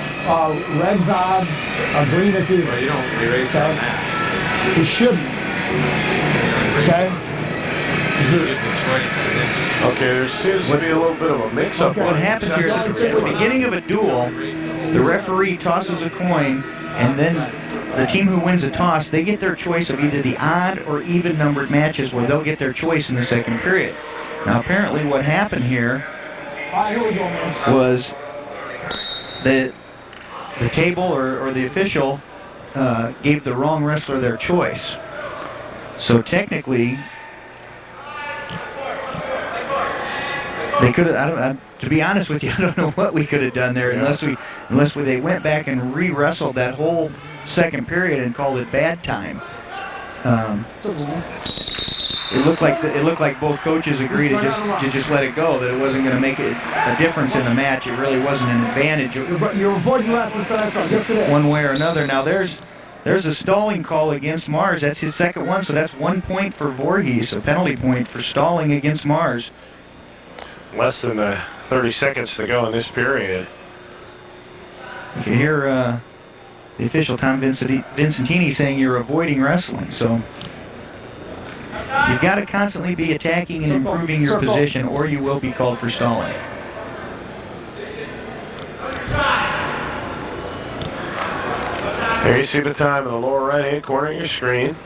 [SPEAKER 6] red's on, green is even.
[SPEAKER 7] Well, you don't erase on that.
[SPEAKER 6] You shouldn't. Okay?
[SPEAKER 7] You get the
[SPEAKER 1] Okay, there seems to be a little bit of a mix-up.
[SPEAKER 4] What happens here is at the beginning of a duel, the referee tosses a coin, and then the team who wins a toss, they get their choice of either the odd or even numbered matches where they'll get their choice in the second period. Now apparently what happened here was that the table or the official gave the wrong wrestler their choice. So technically, they could have. To be honest with you, I don't know what we could have done there unless they went back and re-wrestled that whole second period and called it bad time. It looked like both coaches agreed to just let it go. That it wasn't going to make a difference in the match. It really wasn't an advantage.
[SPEAKER 6] You're avoiding wrestling yesterday.
[SPEAKER 4] One way or another. Now there's a stalling call against Mars. That's his second one, so that's 1 point for Voorhees, a penalty point for stalling against Mars.
[SPEAKER 1] Less than 30 seconds to go in this period.
[SPEAKER 4] You can hear the official Tom Vincentini saying you're avoiding wrestling. So you've got to constantly be attacking and improving your position, or you will be called for stalling.
[SPEAKER 1] Here you see the time in the lower right-hand corner of your screen.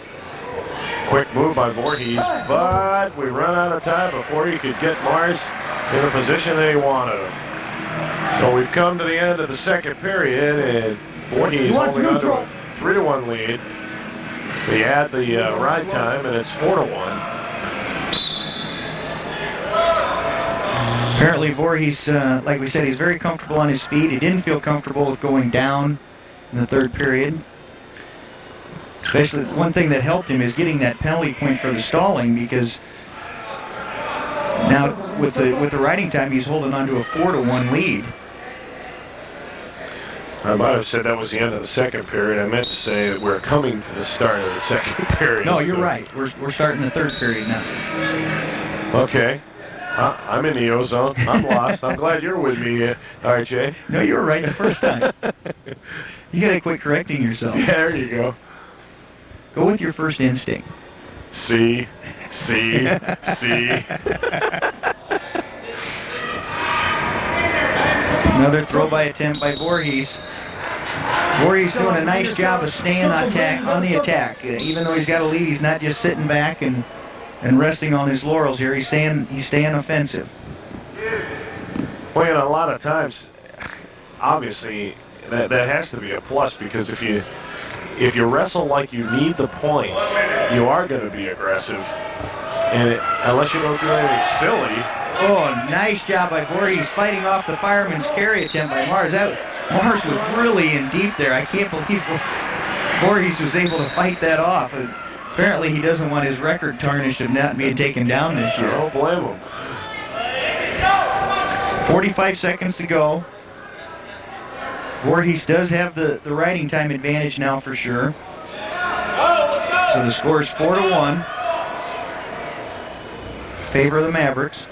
[SPEAKER 1] Quick move by Voorhees, but we run out of time before you could get Mars in the position they wanted him. So we've come to the end of the second period, and Voorhees holding on to a 3-1 lead. They add the ride time, and it's 4-1.
[SPEAKER 4] Apparently Voorhees, like we said, he's very comfortable on his feet. He didn't feel comfortable with going down in the third period. Especially one thing that helped him is getting that penalty point for the stalling, because now with the riding time he's holding on to a 4-1 lead.
[SPEAKER 1] I might have said that was the end of the second period. I meant to say that we're coming to the start of the second period.
[SPEAKER 4] No, you're right. We're starting the third period now.
[SPEAKER 1] Okay. I'm in the ozone. I'm lost. I'm glad you're with me, RJ.
[SPEAKER 4] No, you were right the first time. You gotta quit correcting yourself.
[SPEAKER 1] Yeah, there you go.
[SPEAKER 4] Go with your first instinct.
[SPEAKER 1] See.
[SPEAKER 4] Another throw by attempt by Voorhees. Voorhees doing a nice job of staying on the attack. Even though he's got a lead, he's not just sitting back and resting on his laurels here. He's staying offensive.
[SPEAKER 1] Well, you know, a lot of times, obviously, that has to be a plus, because if you wrestle like you need the points, you are going to be aggressive. And unless you don't do anything silly.
[SPEAKER 4] Oh, nice job by Voorhees fighting off the fireman's carry attempt by Mars. Mars was really in deep there. I can't believe Voorhees was able to fight that off. Apparently he doesn't want his record tarnished of not being taken down this year.
[SPEAKER 1] I don't blame him.
[SPEAKER 4] 45 seconds to go. Voorhees does have the riding time advantage now for sure. So the score is 4-1. Favor of the Mavericks.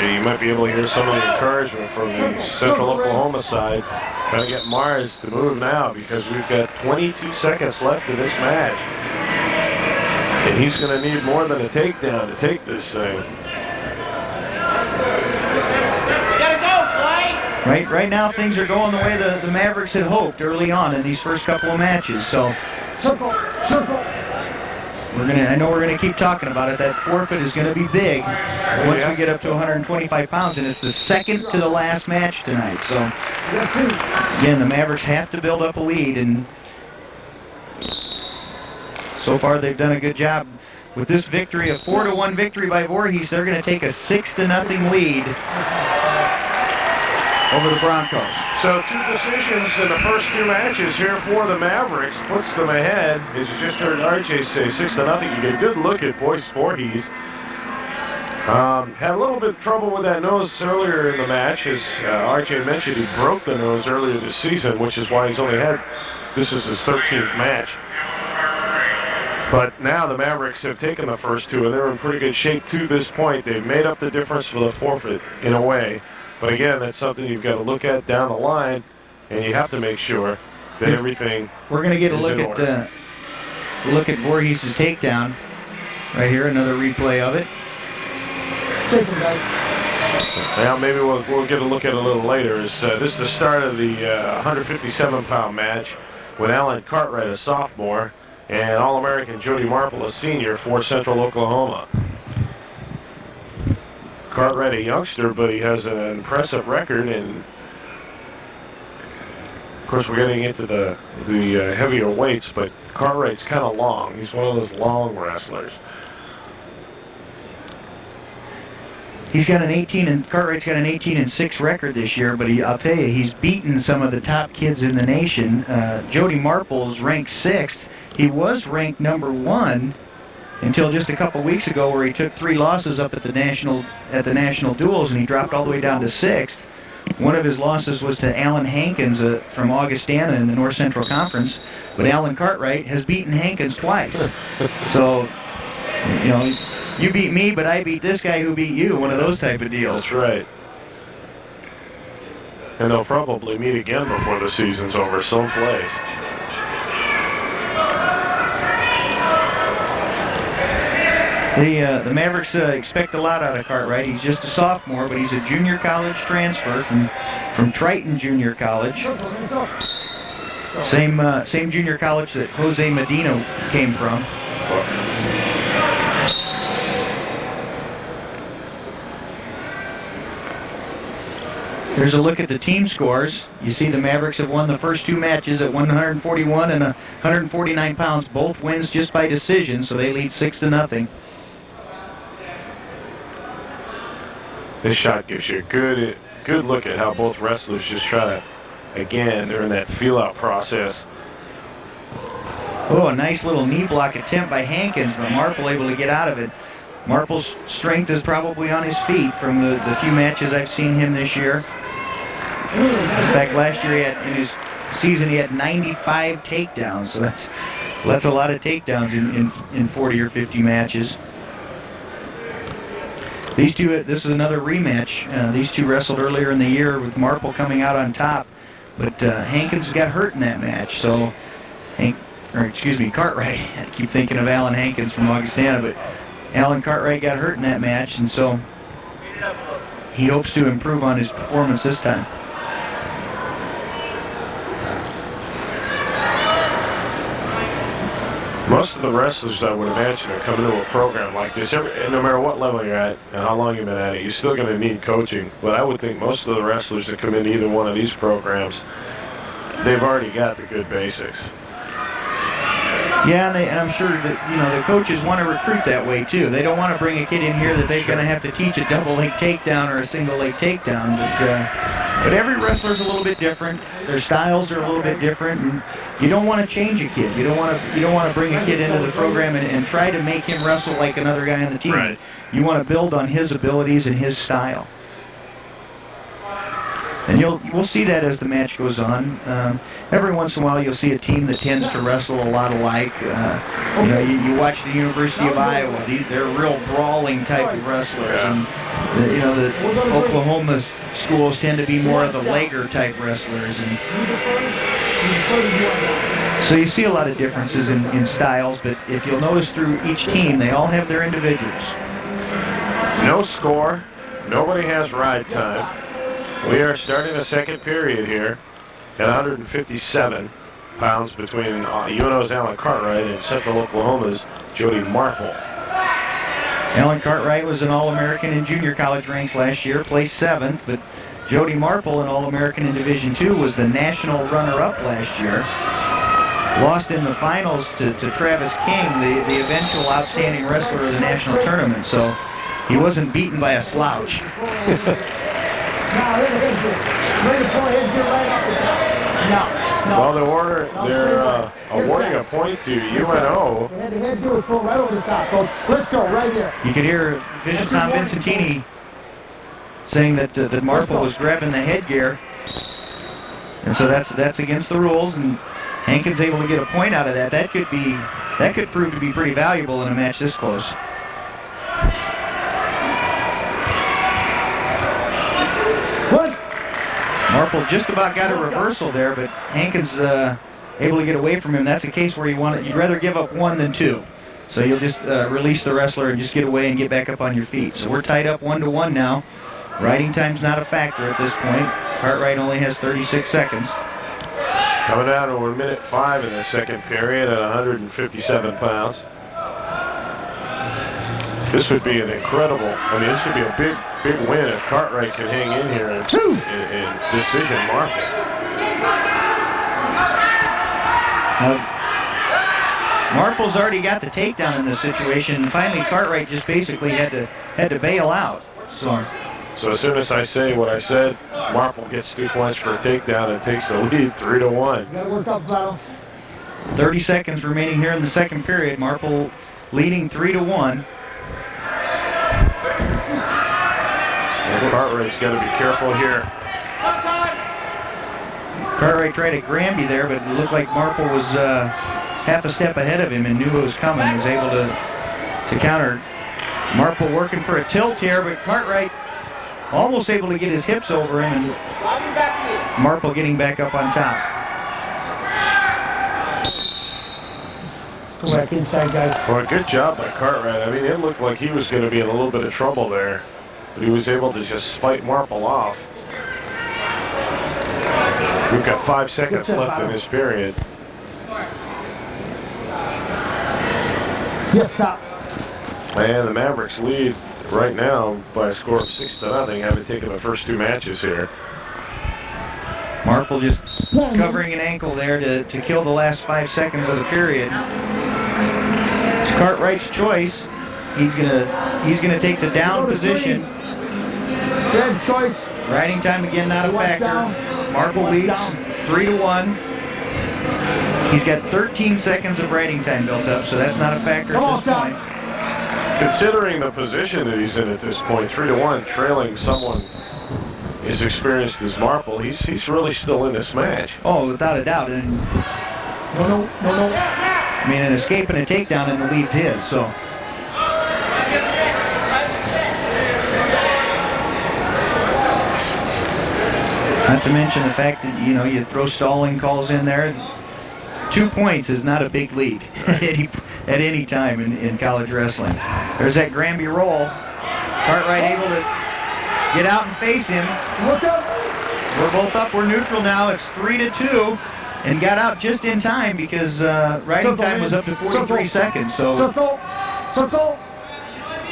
[SPEAKER 1] You might be able to hear some of the encouragement from the Central Oklahoma side. Trying to get Mars to move now, because we've got 22 seconds left in this match. And he's going to need more than a takedown to take this thing.
[SPEAKER 4] Right now things are going the way the Mavericks had hoped early on in these first couple of matches. So
[SPEAKER 6] Circle.
[SPEAKER 4] I know we're gonna keep talking about it. That forfeit is gonna be big once we get up to 125 pounds, and it's the second to the last match tonight. So again, the Mavericks have to build up a lead, and so far they've done a good job. With this victory, a 4-1 victory by Voorhees, they're gonna take a 6-0 lead over the Broncos.
[SPEAKER 1] So 2 decisions in the first 2 matches here for the Mavericks puts them ahead. As you just heard RJ say, 6-0. You get a good look at Boyce Voorhees. Had a little bit of trouble with that nose earlier in the match. As RJ mentioned, he broke the nose earlier this season, which is why he's only had, this is his 13th match. But now the Mavericks have taken the first 2, and they're in pretty good shape to this point. They've made up the difference for the forfeit in a way. But again, that's something you've got to look at down the line, and you have to make sure that everything
[SPEAKER 4] We're going to get a look at look at Voorhees' takedown. Right here, another replay of it.
[SPEAKER 6] Shake him, guys.
[SPEAKER 1] Well, maybe we'll get a look at it a little later. This is the start of the 157-pound match with Alan Cartwright, a sophomore, and All-American Jody Marple, a senior for Central Oklahoma. Cartwright, a youngster, but he has an impressive record, and of course we're getting into the heavier weights, but Cartwright's kind of long. He's one of those long wrestlers.
[SPEAKER 4] Cartwright's got an 18-6 record this year, but I'll tell you, he's beaten some of the top kids in the nation. Jody Marple's ranked 6th. He was ranked number 1 until just a couple weeks ago, where he took 3 losses up at the national duels, and he dropped all the way down to 6th. One of his losses was to Alan Hankins from Augustana in the North Central Conference, but Alan Cartwright has beaten Hankins twice. So, you know, you beat me, but I beat this guy who beat you, one of those type of deals.
[SPEAKER 1] That's right. And they'll probably meet again before the season's over someplace.
[SPEAKER 4] The Mavericks expect a lot out of Cartwright. He's just a sophomore, but he's a junior college transfer from Triton Junior College. Same junior college that Jose Medina came from. Here's a look at the team scores. You see the Mavericks have won the first 2 matches at 141 and 149 pounds. Both wins just by decision, so they lead 6-0.
[SPEAKER 1] This shot gives you a good look at how both wrestlers just try to, again, they're in that feel-out process.
[SPEAKER 4] Oh, a nice little knee block attempt by Hankins, but Marple able to get out of it. Marple's strength is probably on his feet from the few matches I've seen him this year. In fact, last year in his season he had 95 takedowns, so that's a lot of takedowns in 40 or 50 matches. These two, this is another rematch. These two wrestled earlier in the year with Marple coming out on top, but Hankins got hurt in that match, so Cartwright. I keep thinking of Alan Hankins from Augustana, but Alan Cartwright got hurt in that match, and so he hopes to improve on his performance this time.
[SPEAKER 1] Most of the wrestlers, I would imagine, are coming to a program like this. No matter what level you're at and how long you've been at it, you're still going to need coaching. But I would think most of the wrestlers that come into either one of these programs, they've already got the good basics.
[SPEAKER 4] Yeah, and I'm sure that the coaches want to recruit that way too. They don't want to bring a kid in here that they're going to have to teach a double leg takedown or a single leg takedown. But every wrestler's a little bit different. Their styles are a little bit different, and you don't want to change a kid. You don't want to bring a kid into the program and try to make him wrestle like another guy on the team.
[SPEAKER 1] Right.
[SPEAKER 4] You want to build on his abilities and his style. And we'll see that as the match goes on. Every once in a while, you'll see a team that tends to wrestle a lot alike. You watch the University of Iowa; they're real brawling type of wrestlers, and the Oklahoma schools tend to be more of the legger type wrestlers. And so you see a lot of differences in styles. But if you'll notice through each team, they all have their individuals.
[SPEAKER 1] No score. Nobody has ride time. We are starting the second period here at 157 pounds between UNO's Alan Cartwright and Central Oklahoma's Jody Marple.
[SPEAKER 4] Alan Cartwright was an All-American in junior college ranks last year, placed 7th, but Jody Marple, an All-American in Division II, was the national runner-up last year. Lost in the finals to Travis King, the eventual outstanding wrestler of the national tournament, so he wasn't beaten by a slouch.
[SPEAKER 1] Well, they're awarding a point to UNO.
[SPEAKER 6] The head do it full right over the top, folks. Let's go right here.
[SPEAKER 4] You could hear Tom Vincentini saying that Marple was grabbing the headgear, and so that's against the rules. And Hankins able to get a point out of that. That could prove to be pretty valuable in a match this close. Marple just about got a reversal there, but Hankins able to get away from him, that's a case where you'd rather give up 1 than 2. So you'll just release the wrestler and just get away and get back up on your feet. So we're tied up 1-1 now. Riding time's not a factor at this point. Cartwright only has 36 seconds.
[SPEAKER 1] Coming down to 1:05 in the second period at 157 pounds. This would be an incredible, this would be a big win if Cartwright can hang in here in decision market.
[SPEAKER 4] Marple's already got the takedown in this situation, and finally Cartwright just basically had to bail out.
[SPEAKER 1] So as soon as I say what I said, Marple gets 2 points for a takedown and takes the lead 3-1.
[SPEAKER 6] You gotta work up, Battle.
[SPEAKER 4] 30 seconds remaining here in the second period. Marple leading 3-1.
[SPEAKER 1] Cartwright's got to be careful here.
[SPEAKER 4] Cartwright tried a Granby there, but it looked like Marple was half a step ahead of him and knew it was coming, was able to counter. Marple working for a tilt here, but Cartwright almost able to get his hips over him, and Marple getting back up on top.
[SPEAKER 6] Go back inside, guys.
[SPEAKER 1] Well, good job by Cartwright. It looked like he was going to be in a little bit of trouble there, but he was able to just fight Marple off. We've got 5 seconds left in this period.
[SPEAKER 6] Yes, stop.
[SPEAKER 1] And the Mavericks lead right now by a score of 6-0, having taken the first 2 matches here.
[SPEAKER 4] Marple just covering an ankle there to kill the last 5 seconds of the period. It's Cartwright's choice. He's gonna take the down position.
[SPEAKER 6] Good choice.
[SPEAKER 4] Riding time again not a factor. Marple leads 3-1. He's got 13 seconds of riding time built up, so that's not a factor at this point.
[SPEAKER 1] Considering the position that he's in at this point, 3-1, trailing someone as experienced as Marple, he's really still in this match.
[SPEAKER 4] Oh, without a doubt. And
[SPEAKER 6] No.
[SPEAKER 4] an escape and a takedown, and the lead's his. So. Not to mention the fact that you throw stalling calls in there. 2 points is not a big lead at any time in college wrestling. There's that Granby roll. Cartwright able to get out and face him.
[SPEAKER 6] Look up.
[SPEAKER 4] We're both up. We're neutral now. It's 3-2, and got out just in time because riding time was up to 43 seconds. So
[SPEAKER 6] Circle.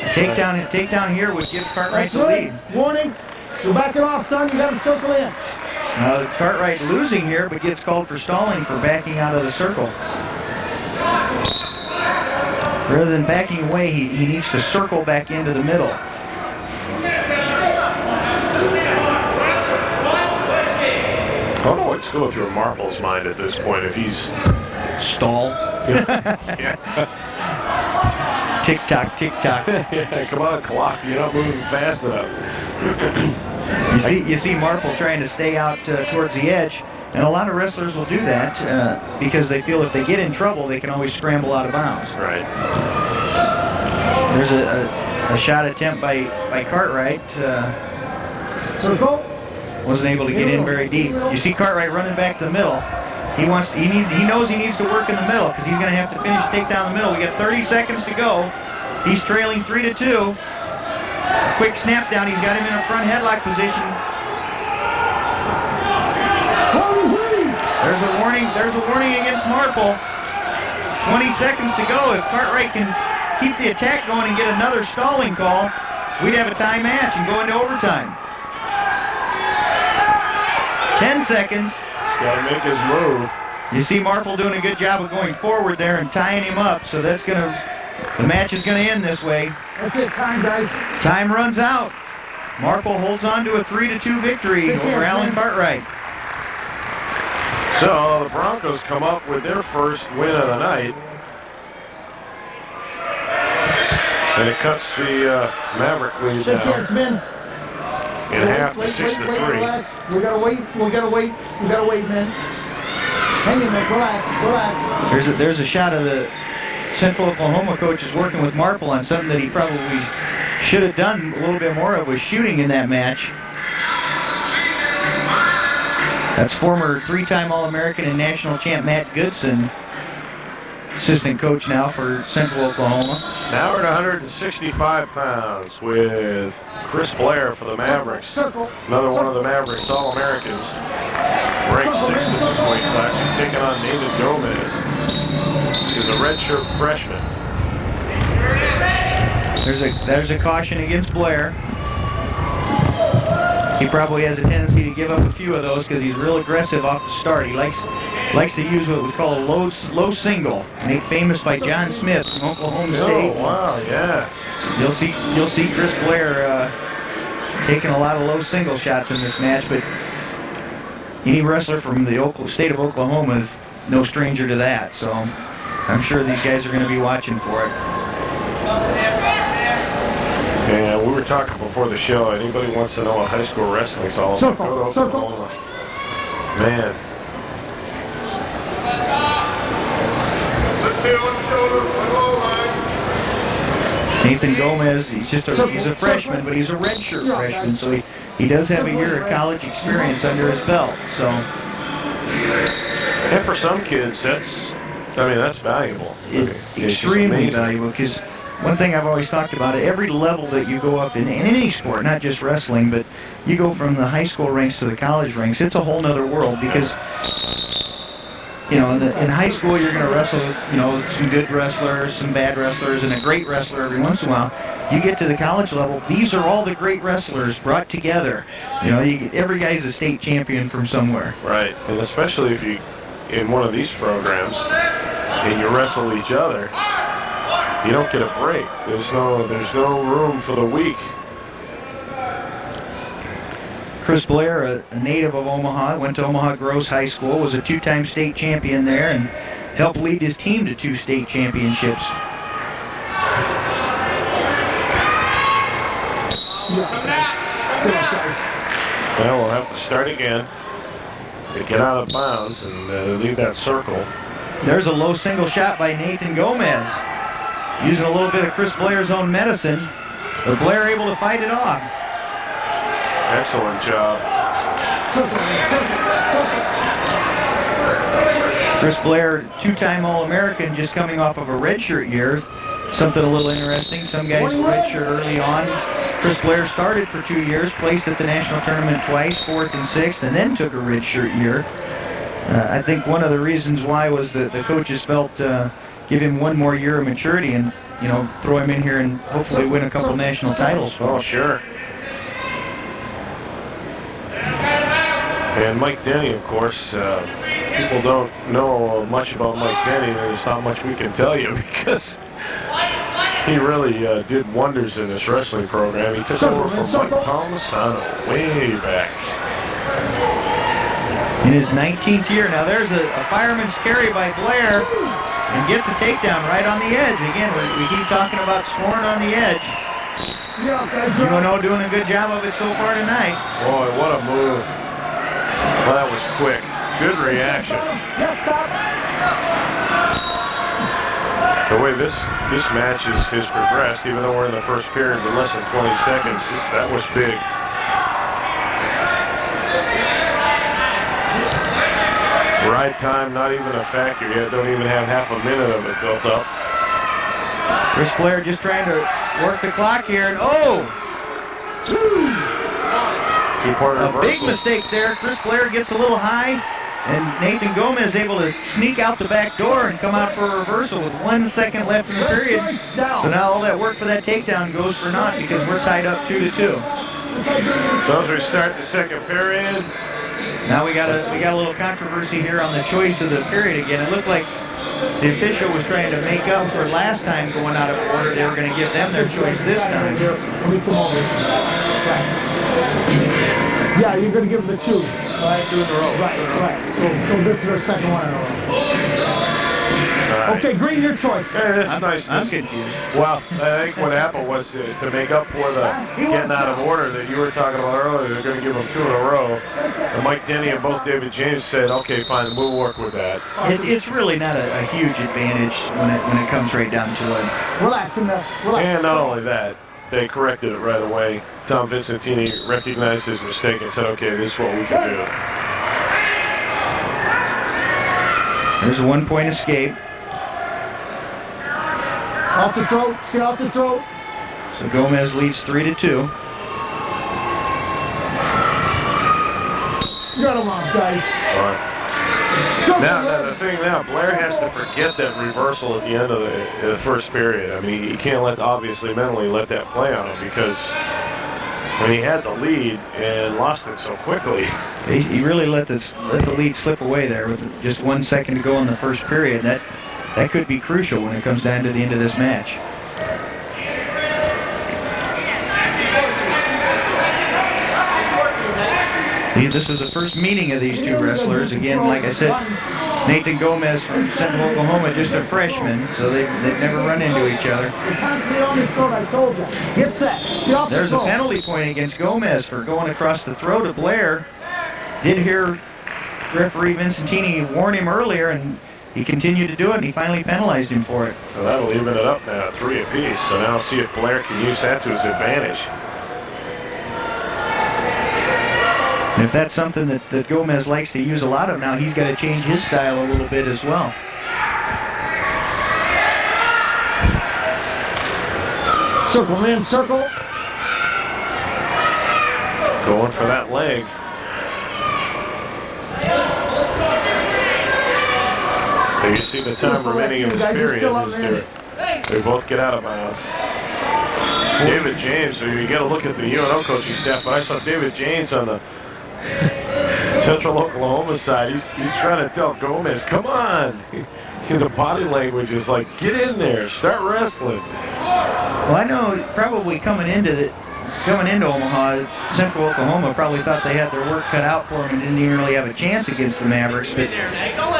[SPEAKER 4] a takedown here would give Cartwright the lead.
[SPEAKER 6] Warning. You're backing off, son. You got to circle in.
[SPEAKER 4] Cartwright losing here, but gets called for stalling for backing out of the circle. Rather than backing away, he needs to circle back into the middle.
[SPEAKER 1] I don't know what's going through Marple's mind at this point if he's...
[SPEAKER 4] Stall.
[SPEAKER 1] Yeah.
[SPEAKER 4] Tick tock, tick tock.
[SPEAKER 1] Yeah, come on, clock. You're not moving fast enough.
[SPEAKER 4] You see Marple trying to stay out towards the edge, and a lot of wrestlers will do that because they feel if they get in trouble, they can always scramble out of bounds.
[SPEAKER 1] Right.
[SPEAKER 4] There's a shot attempt by Cartwright.
[SPEAKER 6] Circle.
[SPEAKER 4] Wasn't able to get in very deep. You see Cartwright running back to the middle. He knows he needs to work in the middle because he's going to have to finish takedown the middle. We got 30 seconds to go. He's trailing 3-2. A quick snap down. He's got him in a front headlock position. There's a warning. There's a warning against Marple. 20 seconds to go. If Cartwright can keep the attack going and get another stalling call, we'd have a tie match and go into overtime. 10 seconds.
[SPEAKER 1] Got to make his move.
[SPEAKER 4] You see Marple doing a good job of going forward there and tying him up, so the match is going to end this way.
[SPEAKER 6] That's it, time, guys.
[SPEAKER 4] Time runs out. Marple holds on to a 3-2 victory over Alan Cartwright.
[SPEAKER 1] So the Broncos come up with their first win of the night. And it cuts the Maverick lead
[SPEAKER 6] Shake hands,
[SPEAKER 1] down
[SPEAKER 6] men.
[SPEAKER 1] in half to 6-3.
[SPEAKER 6] Relax. We gotta wait, men. Hang in there, relax.
[SPEAKER 4] There's a shot of the Central Oklahoma coaches working with Marple on something that he probably should have done a little bit more of, was shooting in that match. That's former 3-time All-American and national champ Matt Goodson, assistant coach now for Central Oklahoma.
[SPEAKER 1] Now we're at 165 pounds with Chris Blair for the Mavericks. Another one of the Mavericks All-Americans. Ranked 6th in this weight class. He's taking on Nathan Gomez. He's a redshirt freshman.
[SPEAKER 4] There's a caution against Blair. He probably has a tendency to give up a few of those because he's real aggressive off the start. He likes to use what was called a low single, made famous by John Smith from Oklahoma State.
[SPEAKER 1] Oh wow, yeah.
[SPEAKER 4] You'll see Chris Blair taking a lot of low single shots in this match, but any wrestler from the state of Oklahoma is no stranger to that. So I'm sure these guys are going to be watching for it.
[SPEAKER 1] And we were talking before the show. Anybody wants to know what high school wrestling's all about? Go to Oklahoma. Man.
[SPEAKER 4] Nathan Gomez, he's a freshman, but he's a redshirt freshman, so he does have a year of college experience under his belt. So,
[SPEAKER 1] and for some kids, that's valuable.
[SPEAKER 4] Extremely valuable, because one thing I've always talked about, at every level that you go up in any sport, not just wrestling, but you go from the high school ranks to the college ranks, it's a whole nother world, because in high school you're going to wrestle, some good wrestlers, some bad wrestlers, and a great wrestler every once in a while. You get to the college level, these are all the great wrestlers brought together. Every guy's a state champion from somewhere.
[SPEAKER 1] Right, and especially if you, in one of these programs, and you wrestle each other, you don't get a break. There's no room for the weak.
[SPEAKER 4] Chris Blair, a native of Omaha, went to Omaha Groves High School, was a 2-time state champion there, and helped lead his team to 2 state championships.
[SPEAKER 1] Well, we'll have to start again to get out of bounds and leave that circle.
[SPEAKER 4] There's a low single shot by Nathan Gomez, using a little bit of Chris Blair's own medicine, but Blair able to fight it off.
[SPEAKER 1] Excellent job.
[SPEAKER 4] Chris Blair, 2-time All-American, just coming off of a redshirt year. Something a little interesting. Some guys redshirt early on. Chris Blair started for 2 years, placed at the national tournament twice, 4th and 6th, and then took a redshirt year. I think one of the reasons why was that the coaches felt give him one more year of maturity and, throw him in here and hopefully win a couple national titles for him.
[SPEAKER 1] Oh, sure. And Mike Denny, of course, people don't know much about Mike Denny. There's not much we can tell you because he really did wonders in this wrestling program. He took over from Mike Palmisano way back.
[SPEAKER 4] In his 19th year. Now there's a fireman's carry by Blair and gets a takedown right on the edge. Again, we keep talking about scoring on the edge. UNO doing a good job of it so far tonight.
[SPEAKER 1] Boy, what a move. Well, that was quick. Good reaction. The way this match has progressed, even though we're in the first period in less than 20 seconds, that was big. Ride time, not even a factor yet. Don't even have half a minute of it built up.
[SPEAKER 4] Chris Blair just trying to work the clock here. And
[SPEAKER 1] Two-part reversal.
[SPEAKER 4] A big mistake there. Chris Blair gets a little high, and Nathan Gomez able to sneak out the back door and come out for a reversal with 1 second left in the period. So now all that work for that takedown goes for naught because we're tied up 2-2.
[SPEAKER 1] So as we start the second period.
[SPEAKER 4] Now we got a little controversy here on the choice of the period again. It looked like the official was trying to make up for last time going out of order. They were going to give them their choice this time.
[SPEAKER 6] Let me come over. Yeah, you're going to give them the 2. 2 in a row. Right. So this is their second one in a row.
[SPEAKER 1] Right.
[SPEAKER 6] Okay, Green, your choice.
[SPEAKER 1] Hey, that's nice.
[SPEAKER 4] I'm confused.
[SPEAKER 1] Well, I think what happened was to make up for the getting out of order that you were talking about earlier. They're going to give them 2 in a row. And Mike Denny and both David James said, okay, fine, we'll work with that.
[SPEAKER 4] It's really not a huge advantage when it comes right down to it.
[SPEAKER 6] Relax.
[SPEAKER 1] And not only that, they corrected it right away. Tom Vincentini recognized his mistake and said, okay, this is what we can do.
[SPEAKER 4] There's a 1-point escape.
[SPEAKER 6] Off the throat, stay off the throat.
[SPEAKER 4] So Gomez leads 3-2.
[SPEAKER 6] Got him off, guys.
[SPEAKER 1] Now, the thing now, Blair has to forget that reversal at the end of the first period. I mean, he can't obviously mentally let that play on him, because when he had the lead and lost it so quickly.
[SPEAKER 4] He really let the lead slip away there with just 1 second to go in the first period. That could be crucial when it comes down to the end of this match. This is the first meeting of these two wrestlers. Again, like I said, Nathan Gomez from Central Oklahoma, just a freshman, so they've never run into each other. There's a penalty point against Gomez for going across the throat of Blair. Did hear referee Vincentini warn him earlier, and he continued to do it, and he finally penalized him for it.
[SPEAKER 1] So that'll even it up now, 3 apiece. So now see if Blair can use that to his advantage.
[SPEAKER 4] And if that's something that Gomez likes to use a lot of now, he's got to change his style a little bit as well.
[SPEAKER 6] Circle, man, circle.
[SPEAKER 1] Going for that leg. You see the time remaining in this period is they both get out of bounds. David James, you got to look at the UNO coaching staff, but I saw David James on the Central Oklahoma side. He's trying to tell Gomez, come on. The body language is like, get in there, start wrestling.
[SPEAKER 4] Well, I know probably coming into Omaha, Central Oklahoma probably thought they had their work cut out for them and didn't even really have a chance against the Mavericks. But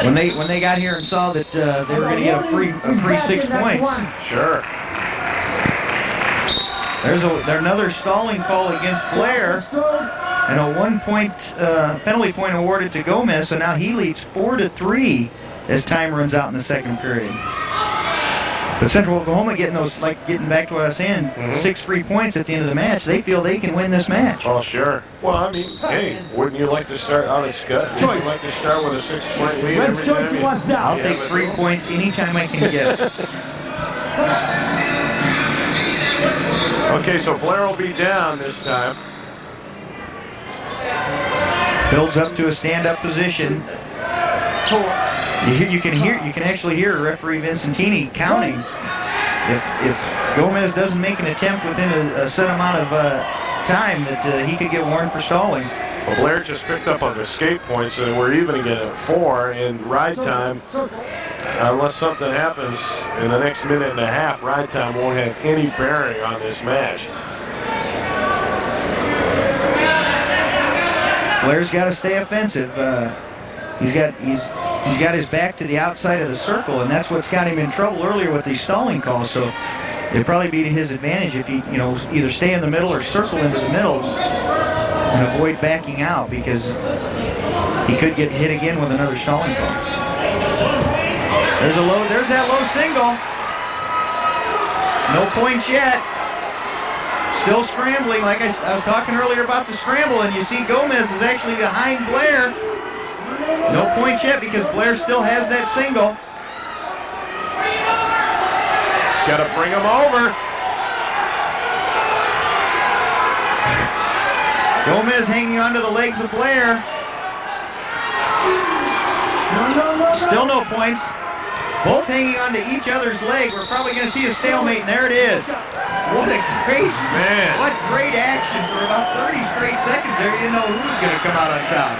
[SPEAKER 4] when they got here and saw that they were going to get a free 6 points.
[SPEAKER 1] Sure.
[SPEAKER 4] There's another stalling call against Blair, and a 1-point penalty point awarded to Gomez. So now he leads 4-3 as time runs out in the second period. But Central Oklahoma getting back to what I was saying, 6 free points at the end of the match. They feel they can win this match.
[SPEAKER 1] Oh, sure. Well, I mean, hey, wouldn't you like to start out at Scott? Would you like to start with a 6-point lead every time?
[SPEAKER 4] I'll take 3 points anytime I can get it.
[SPEAKER 1] Okay, so Blair will be down this time.
[SPEAKER 4] Builds up to a stand-up position. You can actually hear referee Vincentini counting. If Gomez doesn't make an attempt within a set amount of time, that he could get warned for stalling.
[SPEAKER 1] Well, Blair just picked up on the escape points, and we're even again at 4 in ride time. Unless something happens in the next minute and a half, ride time won't have any bearing on this match.
[SPEAKER 4] Blair's got to stay offensive. He's got his back to the outside of the circle, and that's what's got him in trouble earlier with these stalling calls. So it'd probably be to his advantage if he, either stay in the middle or circle into the middle and avoid backing out, because he could get hit again with another stalling call. There's that low single. No points yet. Still scrambling. Like I was talking earlier about the scramble, and you see Gomez is actually behind Blair. No points yet because Blair still has that single.
[SPEAKER 1] Got to bring him over.
[SPEAKER 4] Gomez hanging onto the legs of Blair. Still no points. Both hanging onto each other's leg. We're probably going to see a stalemate, and there it is. What a great action for about 30 straight seconds there. You didn't know who was going to come out on top.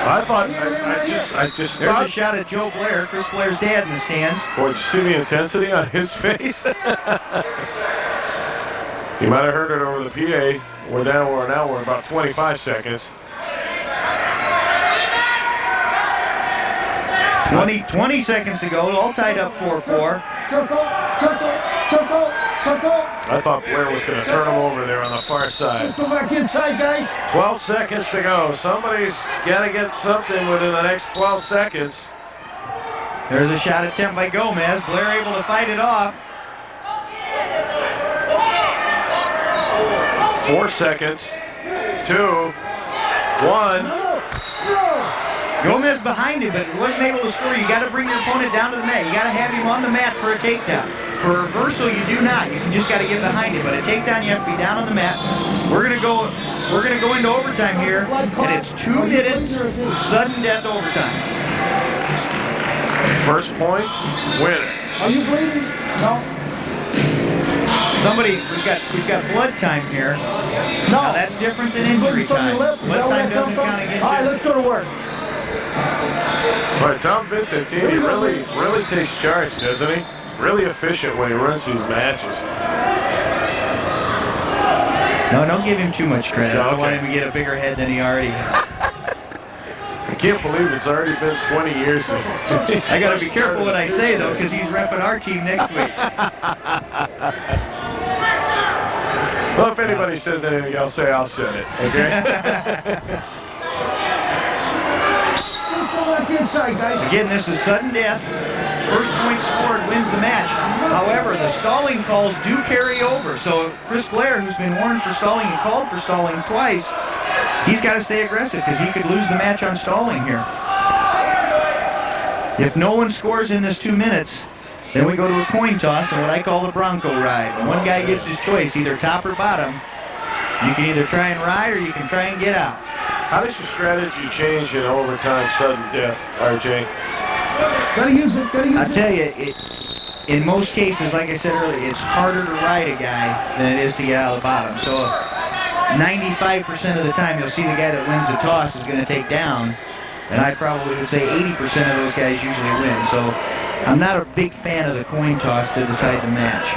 [SPEAKER 1] I thought, I just
[SPEAKER 4] There's
[SPEAKER 1] thought.
[SPEAKER 4] a shot at Joe Blair, Chris Blair's dad in the stands.
[SPEAKER 1] Boy, did you see the intensity on his face? You might have heard it over the PA. We're about 25 seconds.
[SPEAKER 4] 20 seconds to go, all tied up 4-4.
[SPEAKER 6] Circle.
[SPEAKER 1] I thought Blair was going to turn him over there on the far side.
[SPEAKER 6] Let's go back inside, guys.
[SPEAKER 1] 12 seconds to go. Somebody's got to get something within the next 12 seconds.
[SPEAKER 4] There's a shot attempt by Gomez. Blair able to fight it off.
[SPEAKER 1] 4 seconds. 2, 1.
[SPEAKER 4] Gomez behind him, but wasn't able to score. You got to bring your opponent down to the mat. You got to have him on the mat for a takedown. For a reversal, you do not. You just got to get behind him. But a takedown, you have to be down on the mat. We're gonna go into overtime here, and it's 2 minutes, sudden death overtime.
[SPEAKER 1] First points, winner.
[SPEAKER 6] Are you bleeding? No.
[SPEAKER 4] We've got blood time here.
[SPEAKER 6] No.
[SPEAKER 4] Now that's different than injury time. Blood time doesn't count against
[SPEAKER 6] All right, let's go to work.
[SPEAKER 1] But Tom Vincentini really takes charge, doesn't he? Really efficient when he runs these matches.
[SPEAKER 4] No, don't give him too much credit.
[SPEAKER 1] No,
[SPEAKER 4] I don't want
[SPEAKER 1] okay.
[SPEAKER 4] him to get a bigger head than he already has.
[SPEAKER 1] I can't believe it's already been 20 years since.
[SPEAKER 4] I got to be careful what I say, though, because he's repping our team next week.
[SPEAKER 1] Well, if anybody says anything, I'll say I'll send it. Okay.
[SPEAKER 4] Again, this is sudden death. First point scored wins the match. However, the stalling calls do carry over. So Chris Blair, who's been warned for stalling and called for stalling twice, he's got to stay aggressive because he could lose the match on stalling here. If no one scores in this 2 minutes, then we go to a coin toss and what I call the Bronco ride. When one guy gets his choice, either top or bottom, you can either try and ride or you can try and get out.
[SPEAKER 1] How does your strategy change in overtime sudden death, RJ?
[SPEAKER 6] Gotta use it.
[SPEAKER 4] I'll tell you, in most cases, like I said earlier, it's harder to ride a guy than it is to get out of the bottom. So 95% of the time, you'll see the guy that wins the toss is going to take down. And I probably would say 80% of those guys usually win. So I'm not a big fan of the coin toss to decide the match.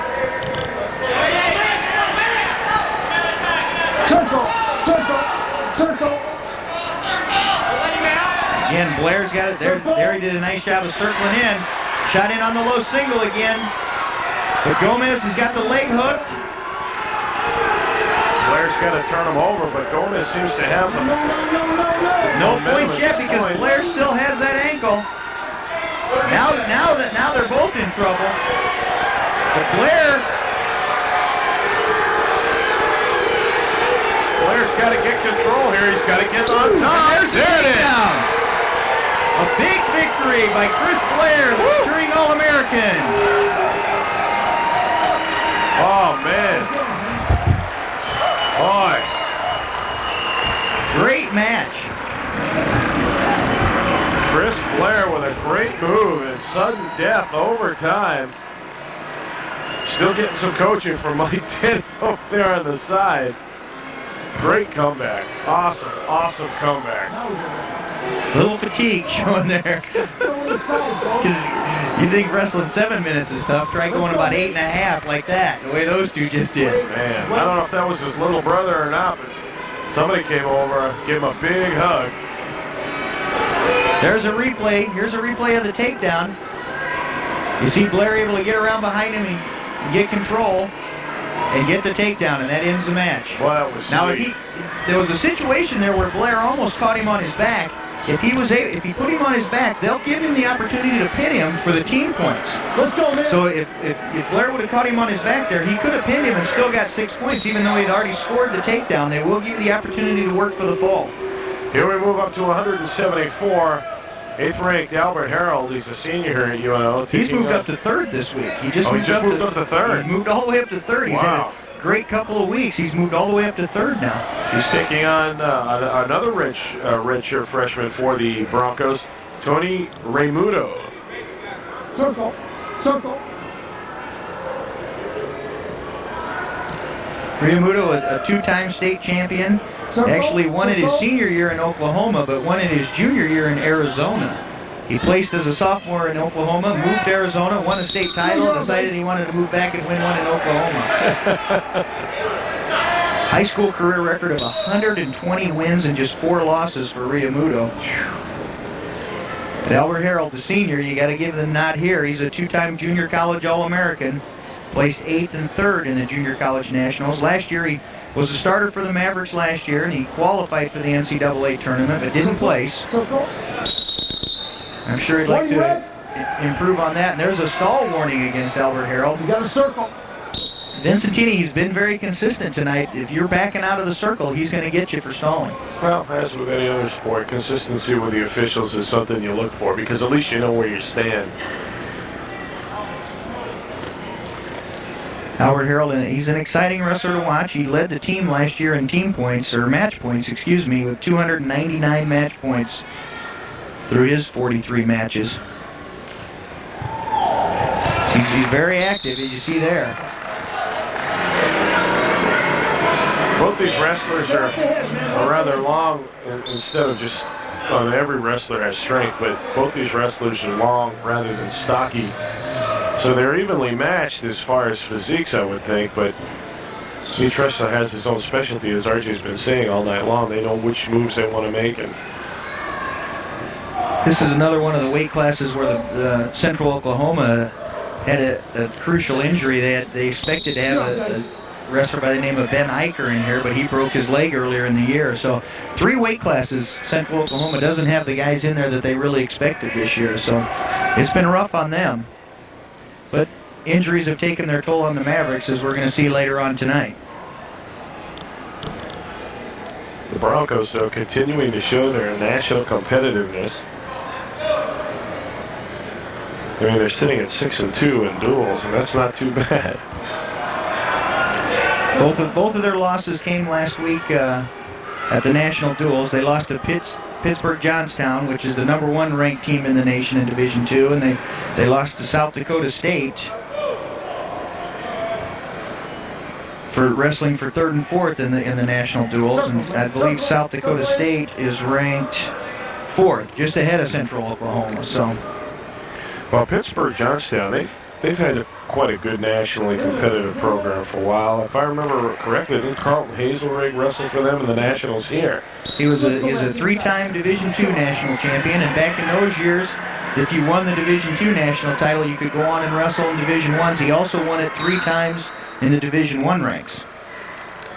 [SPEAKER 6] Circle.
[SPEAKER 4] Again, Blair's got it. There he did a nice job of circling in. Shot in on the low single again. But Gomez has got the leg hooked.
[SPEAKER 1] Blair's got to turn him over, but Gomez seems to have them.
[SPEAKER 4] No points yet because Blair still has that ankle. Now they're both in trouble. But Blair's
[SPEAKER 1] got to get control here. He's got to get on top. There it is.
[SPEAKER 4] A big victory by Chris Blair, the returning All-American.
[SPEAKER 1] Oh, man. Boy.
[SPEAKER 4] Great match.
[SPEAKER 1] Chris Blair with a great move in sudden death overtime. Still getting some coaching from Mike Denny over there on the side. Great comeback. Awesome comeback.
[SPEAKER 4] Little fatigue showing there. Because you think wrestling 7 minutes is tough. Try going about 8.5 like that, the way those two just did.
[SPEAKER 1] Man, I don't know if that was his little brother or not, but somebody came over, gave him a big hug.
[SPEAKER 4] There's a replay. Here's a replay of the takedown. You see Blair able to get around behind him and get control and get the takedown, and that ends the match.
[SPEAKER 1] Well, that was
[SPEAKER 4] now,
[SPEAKER 1] sweet.
[SPEAKER 4] there was a situation there where Blair almost caught him on his back. If he put him on his back, they'll give him the opportunity to pin him for the team points.
[SPEAKER 6] Let's go, man.
[SPEAKER 4] So if Blair would have caught him on his back there, he could have pinned him and still got 6 points, even though he'd already scored the takedown. They will give you the opportunity to work for the fall.
[SPEAKER 1] Here we move up to 174. 8th ranked Albert Harold. He's a senior here at UNO.
[SPEAKER 4] He's moved up to 3rd this week. He just moved up
[SPEAKER 1] to 3rd.
[SPEAKER 4] He moved all the way up to 3rd. He's had a great couple of weeks. He's moved all the way up to 3rd now.
[SPEAKER 1] He's taking on another redshirt freshman for the Broncos, Tony Raimundo.
[SPEAKER 6] Circle.
[SPEAKER 4] Raimundo, a two-time state champion. Actually won it his senior year in Oklahoma, but won it his junior year in Arizona. He placed as a sophomore in Oklahoma, moved to Arizona, won a state title, decided he wanted to move back and win one in Oklahoma. High school career record of 120 wins and just 4 losses for Raimundo. Albert Harold, the senior, you got to give the nod here. He's a 2-time junior college All-American, placed 8th and 3rd in the junior college nationals. Last year he was a starter for the Mavericks last year, and he qualified for the NCAA tournament, but didn't place. I'm sure he'd like to improve on that. And there's a stall warning against Albert Harold.
[SPEAKER 6] You got a circle.
[SPEAKER 4] Vincentini, he's been very consistent tonight. If you're backing out of the circle, he's going to get you for stalling.
[SPEAKER 1] Well, as with any other sport, consistency with the officials is something you look for because at least you know where you stand.
[SPEAKER 4] Albert Harold, he's an exciting wrestler to watch. He led the team last year in team points, or match points, excuse me, with 299 match points through his 43 matches. He's very active, as you see there.
[SPEAKER 1] Both these wrestlers are rather long instead of just, well, every wrestler has strength, but both these wrestlers are long rather than stocky. So they're evenly matched as far as physiques, I would think, but each wrestler has his own specialty, as RJ's been saying all night long. They know which moves they want to make. And
[SPEAKER 4] this is another one of the weight classes where the Central Oklahoma had a crucial injury. They expected to have a wrestler by the name of Ben Eicher in here, but he broke his leg earlier in the year. So 3 weight classes. Central Oklahoma doesn't have the guys in there that they really expected this year. So it's been rough on them. But injuries have taken their toll on the Mavericks, as we're going to see later on tonight.
[SPEAKER 1] the Broncos, though, continuing to show their national competitiveness. I mean, they're sitting at 6-2 in duels, and that's not too bad.
[SPEAKER 4] Both of their losses came last week at the national duels. They lost to Pittsburgh Johnstown, which is the #1 ranked team in the nation in Division II, and they lost to South Dakota State for wrestling for 3rd and 4th in the national duels. And I believe South Dakota State is ranked 4th, just ahead of Central Oklahoma. So,
[SPEAKER 1] well, Pittsburgh Johnstown, they've had quite a good nationally competitive program for a while. If I remember correctly, didn't Carlton Hazelrig wrestle for them in the nationals here?
[SPEAKER 4] He was a 3-time Division II national champion, and back in those years, if you won the Division II national title, you could go on and wrestle in Division I's. He also won it 3 times in the Division I ranks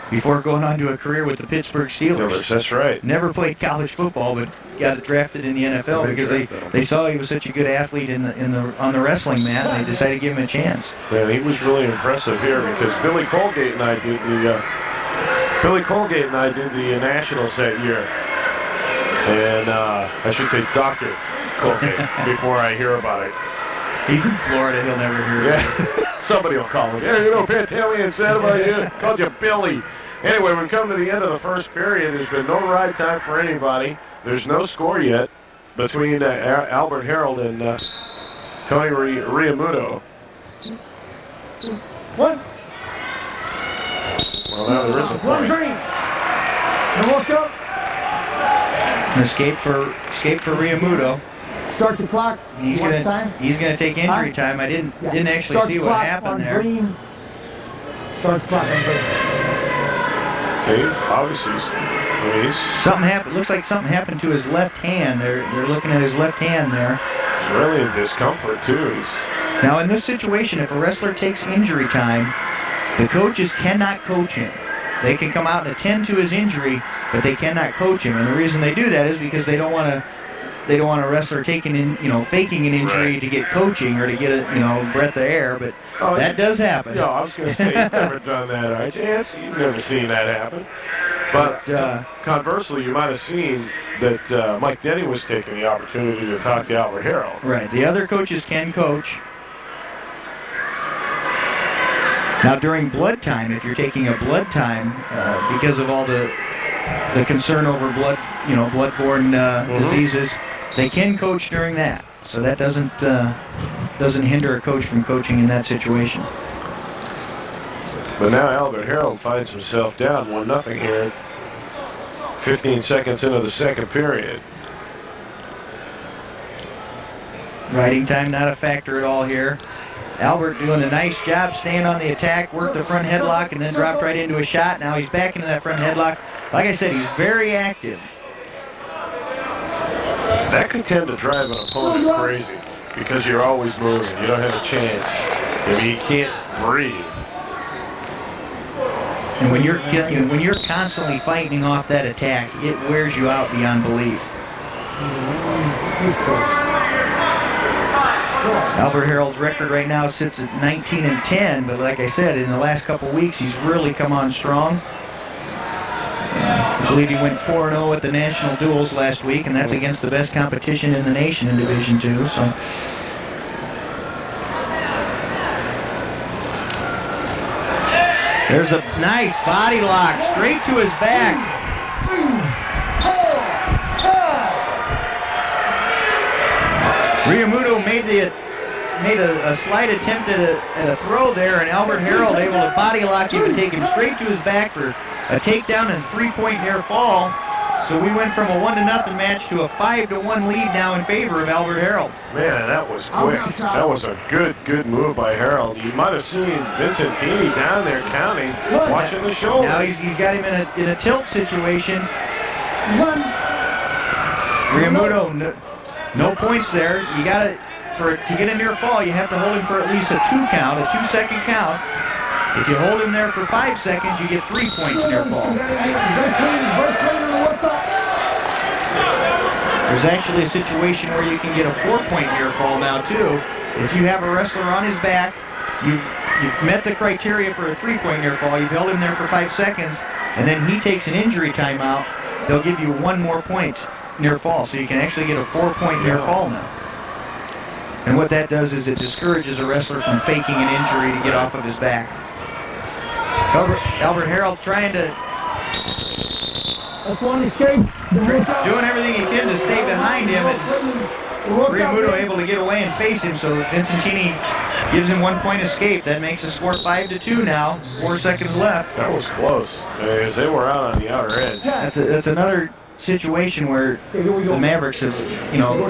[SPEAKER 4] before going on to a career with the Pittsburgh Steelers.
[SPEAKER 1] That's right.
[SPEAKER 4] Never played college football, but got drafted in the NFL because they saw he was such a good athlete on the wrestling mat, and they decided to give him a chance.
[SPEAKER 1] Yeah, he was really impressive here because Billy Colgate and I did the nationals that year, and I should say Dr. Colgate before I hear about it.
[SPEAKER 4] He's in Florida, he'll never hear it.
[SPEAKER 1] Yeah, somebody will call him. Yeah, you know, Pantaleon said about you, called you Billy. Anyway, we've come to the end of the first period. There's been no ride time for anybody. There's no score yet between Albert Harold and Tony Riamuto.
[SPEAKER 6] One.
[SPEAKER 1] Well, now there is a
[SPEAKER 6] One
[SPEAKER 1] point.
[SPEAKER 6] green. And look up.
[SPEAKER 4] An escape for Riamuto.
[SPEAKER 6] Start the clock.
[SPEAKER 4] He's gonna take injury time. I didn't actually
[SPEAKER 6] Start
[SPEAKER 4] see
[SPEAKER 6] the
[SPEAKER 4] what
[SPEAKER 6] clock
[SPEAKER 4] happened
[SPEAKER 6] on
[SPEAKER 4] there.
[SPEAKER 6] Green. Start the clock on green.
[SPEAKER 1] Okay, obviously, he's
[SPEAKER 4] Something happened. Looks like something happened to his left hand. They're looking at his left hand there.
[SPEAKER 1] really in discomfort too.
[SPEAKER 4] Now, in this situation, if a wrestler takes injury time, the coaches cannot coach him. They can come out and attend to his injury, but they cannot coach him. And the reason they do that is because they don't want a wrestler faking an injury to get coaching or to get a breath of air. But that does happen.
[SPEAKER 1] No, I was going to say you've never done that, right? Chance? You've never seen that happen. But conversely, you might have seen that Mike Denny was taking the opportunity to talk to Albert Harold.
[SPEAKER 4] Right. The other coaches can coach. Now, during blood time, if you're taking a blood time, because of all the concern over bloodborne diseases, they can coach during that. So that doesn't hinder a coach from coaching in that situation.
[SPEAKER 1] But now Albert Harold finds himself down 1-0 here. 15 seconds into the second period.
[SPEAKER 4] Riding time not a factor at all here. Albert doing a nice job staying on the attack, worked the front headlock, and then dropped right into a shot. Now he's back into that front headlock. Like I said, he's very active.
[SPEAKER 1] That could tend to drive an opponent crazy because you're always moving. You don't have a chance. I mean, you can't breathe.
[SPEAKER 4] And when you're constantly fighting off that attack, it wears you out beyond belief. Albert Harold's record right now sits at 19-10, but like I said, in the last couple weeks, he's really come on strong. I believe he went 4-0 at the national duels last week, and that's against the best competition in the nation in Division II. So. There's a nice body lock straight to his back. Riamuto made a slight attempt at a throw there, and Albert Harold able to body lock him and take him straight to his back for a takedown and 3-point near fall. So we went from a 1-0 match to a 5-1 lead now in favor of Albert Harold.
[SPEAKER 1] Man, that was quick. That was a good move by Harold. You might have seen Vincentini down there counting, watching the shoulder.
[SPEAKER 4] Now he's got him in a tilt situation. Riamuto, no points there. You got to get a near fall, you have to hold him for at least a 2-second count. If you hold him there for 5 seconds, you get 3 points near fall. There's actually a situation where you can get a 4-point near fall now too. If you have a wrestler on his back, you've met the criteria for a 3-point near fall, you've held him there for 5 seconds, and then he takes an injury timeout, they'll give you 1 more point near fall, so you can actually get a 4-point near fall now. And what that does is it discourages a wrestler from faking an injury to get off of his back. Albert Harold trying to doing everything he can to stay behind him, and Riamuto able to get away and face him, so Vincentini gives him 1-point escape. That makes the score 5-2 now, 4 seconds left.
[SPEAKER 1] That was close, as they were out on the outer edge.
[SPEAKER 4] That's another situation where the Mavericks have,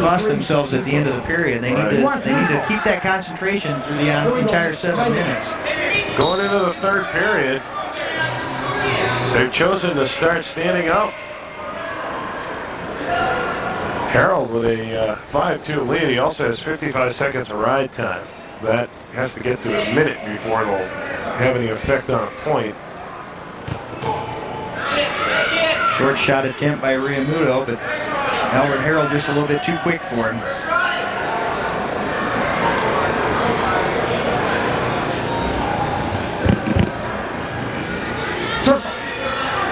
[SPEAKER 4] lost themselves at the end of the period. They need to keep that concentration through the entire 7 minutes.
[SPEAKER 1] Going into the third period, they've chosen to start standing up. Harold with a 5-2 lead. He also has 55 seconds of ride time. That has to get to a minute before it'll have any effect on a point.
[SPEAKER 4] Short shot attempt by Riamuto, but Albert Harold just a little bit too quick for him.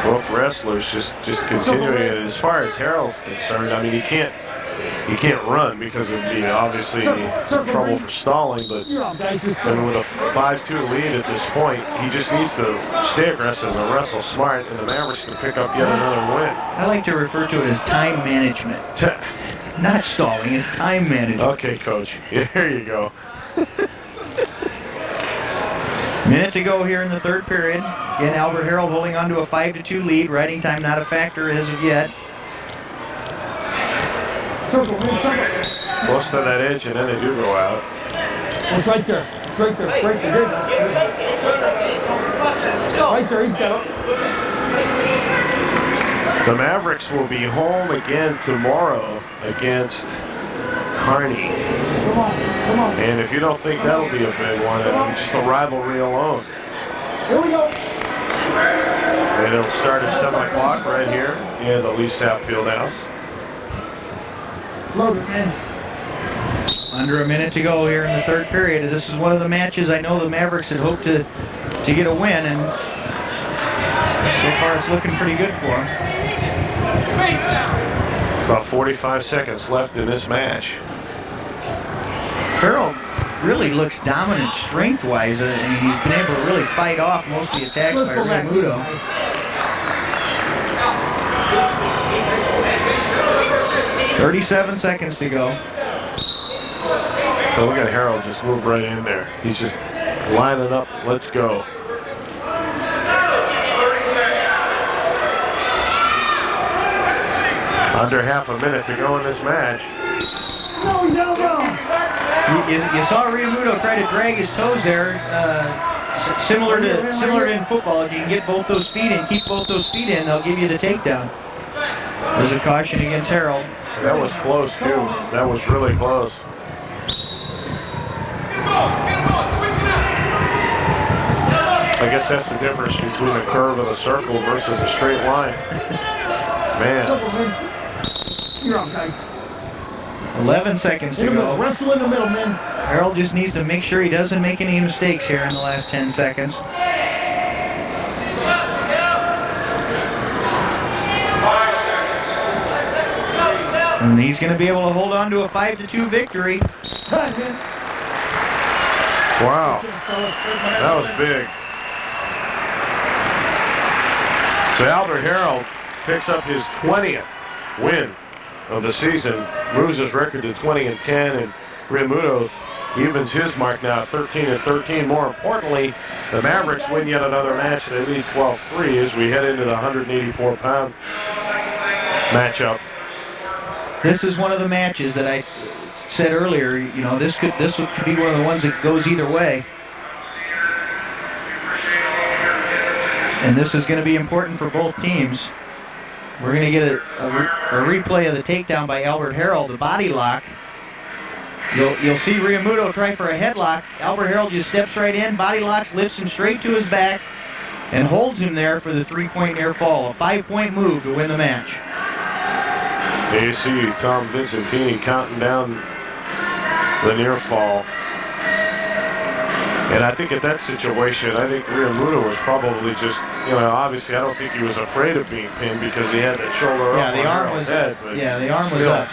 [SPEAKER 1] Both wrestlers just continuing it. As far as Harold's concerned, I mean, he can't run because it would be obviously trouble for stalling, but with a 5-2 lead at this point, he just needs to stay aggressive and wrestle smart, and the Mavericks can pick up yet another win.
[SPEAKER 4] I like to refer to it as time management. Not stalling, it's time management.
[SPEAKER 1] Okay, Coach. Yeah, there you go.
[SPEAKER 4] Minute to go here in the third period. Again, Albert Harold holding on to a 5-2 lead. Riding time not a factor as of yet.
[SPEAKER 1] Close to that edge, and then they do go out.
[SPEAKER 6] It's right there. It's right there. Right there. Right there. He's got it.
[SPEAKER 1] The Mavericks will be home again tomorrow against Kearney.
[SPEAKER 6] Come on.
[SPEAKER 1] And if you don't think that'll be a big one, just the rivalry alone.
[SPEAKER 6] Here we go.
[SPEAKER 1] And it'll start at 7 o'clock right here in the Lee Sapp Fieldhouse.
[SPEAKER 6] Loaded, man.
[SPEAKER 4] Under a minute to go here in the third period. This is one of the matches I know the Mavericks had hoped to get a win, and so far it's looking pretty good for them.
[SPEAKER 1] About 45 seconds left in this match.
[SPEAKER 4] Harold really looks dominant strength-wise. And he's been able to really fight off most of the attacks by Riamuto. 37 seconds to go.
[SPEAKER 1] So look at Harold just move right in there. He's just lining up. Let's go. Under half a minute to go in this match.
[SPEAKER 6] No.
[SPEAKER 4] You saw Riamuto try to drag his toes there. Similar to in football, if you can get both those feet in, keep both those feet in, they'll give you the takedown. There's a caution against Harold.
[SPEAKER 1] That was close too. That was really close. I guess that's the difference between a curve and a circle versus a straight line. Man.
[SPEAKER 6] You're on, guys.
[SPEAKER 4] 11 seconds to go.
[SPEAKER 6] Wrestle in the middle, man.
[SPEAKER 4] Harold just needs to make sure he doesn't make any mistakes here in the last 10 seconds. And he's going to be able to hold on to a 5-2 victory.
[SPEAKER 1] Wow. That was big. So Albert Harold picks up his 20th win of the season, moves his record to 20-10, and Riamutos evens his mark now at 13-13. More importantly, the Mavericks win yet another match. They lead 12-3 as we head into the 184-pound matchup.
[SPEAKER 4] This is one of the matches that I said earlier, you know, this could be one of the ones that goes either way. And this is going to be important for both teams. We're going to get a replay of the takedown by Albert Harold, the body lock. You'll see Riamuto try for a headlock. Albert Harold just steps right in, body locks, lifts him straight to his back, and holds him there for the 3-point near fall. A 5-point move to win the match.
[SPEAKER 1] You see Tom Vincentini counting down the near fall. And I think at that situation, I think Riamuto was probably just, you know, obviously I don't think he was afraid of being pinned because he had that shoulder up.
[SPEAKER 4] The arm was
[SPEAKER 1] head,
[SPEAKER 4] the arm was up.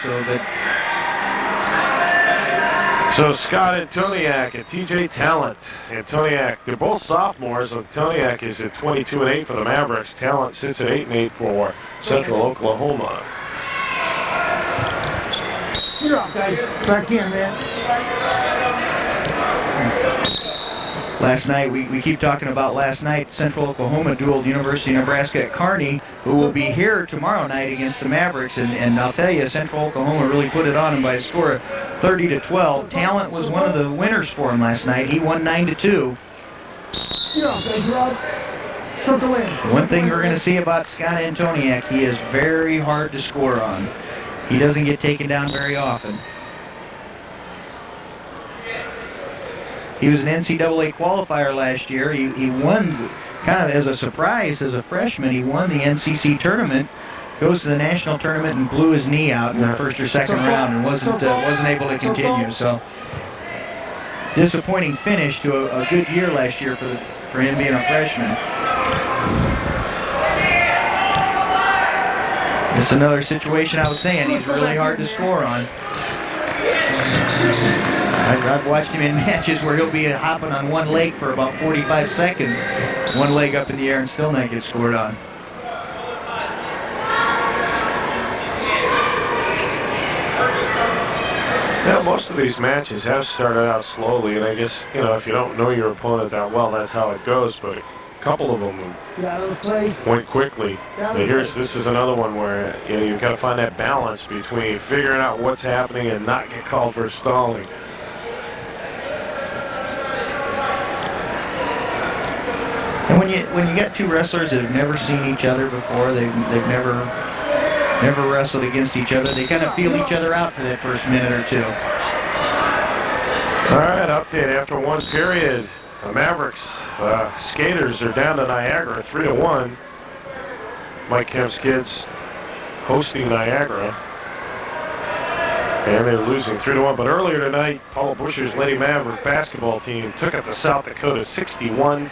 [SPEAKER 1] So Scott Antoniak and TJ Talent. Antoniak, they're both sophomores. Antoniak is at 22-8 for the Mavericks. Talent sits at 8-8 for Central Oklahoma.
[SPEAKER 6] You're up, guys. Back in, man.
[SPEAKER 4] Last night, we keep talking about last night. Central Oklahoma dueled University of Nebraska at Kearney, who will be here tomorrow night against the Mavericks. And I'll tell you, Central Oklahoma really put it on them by a score of 30-12. Talent was one of the winners for him last night. He won 9-2.
[SPEAKER 6] You're up, guys. You're up. Circle in.
[SPEAKER 4] One thing we're going to see about Scott Antoniak, he is very hard to score on. He doesn't get taken down very often. He was an NCAA qualifier last year. He won, kind of as a surprise as a freshman, he won the NCC tournament, goes to the national tournament and blew his knee out in the first or second round and wasn't able to continue. So disappointing finish to a good year last year for him being a freshman. It's another situation I was saying he's really hard to score on. I've watched him in matches where he'll be hopping on one leg for about 45 seconds, one leg up in the air and still not get scored on.
[SPEAKER 1] Now, most of these matches have started out slowly, and I guess, you know, if you don't know your opponent that well, that's how it goes, but a couple of them went quickly. But this is another one where, you know, you've got to find that balance between figuring out what's happening and not get called for stalling.
[SPEAKER 4] And when you get two wrestlers that have never seen each other before, they've never wrestled against each other, they kind of feel each other out for that first minute or two.
[SPEAKER 1] All right, update after one period. The Mavericks skaters are down to Niagara 3-1. Mike Kemp's kids hosting Niagara. And they're losing 3-1. But earlier tonight, Paul Busher's Lady Maverick basketball team took it to South Dakota 61-39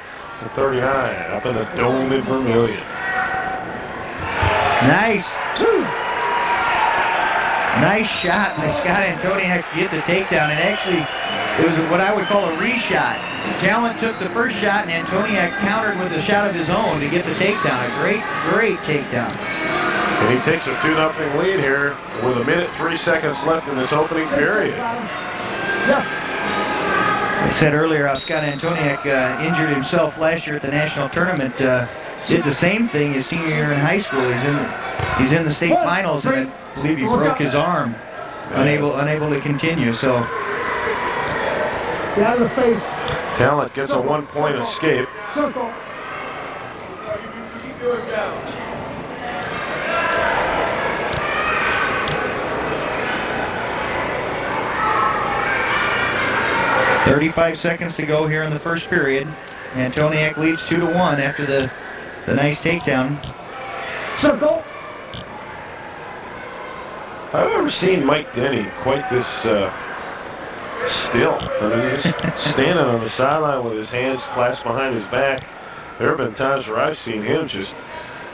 [SPEAKER 1] up in the Dome in Vermilion.
[SPEAKER 4] Nice. Nice shot by Scott Antoniak to get the takedown. And actually, it was what I would call a reshot. Talent took the first shot, and Antoniak countered with a shot of his own to get the takedown. A great takedown.
[SPEAKER 1] And he takes a 2-0 lead here with 1:03 left in this opening period.
[SPEAKER 6] Yes.
[SPEAKER 4] I said earlier how Scott Antoniak injured himself last year at the national tournament. Did the same thing his senior year in high school. He's in the state finals, and I believe he broke his arm, unable to continue. So.
[SPEAKER 6] Stay out of the face.
[SPEAKER 1] Talent gets a 1-point escape.
[SPEAKER 6] Circle.
[SPEAKER 7] Keep yours down.
[SPEAKER 4] 35 seconds to go here in the first period. Antoniak leads 2-1 after the nice takedown.
[SPEAKER 6] Circle.
[SPEAKER 1] I've never seen Mike Denny quite this still. I mean, he's just standing on the sideline with his hands clasped behind his back. There have been times where I've seen him just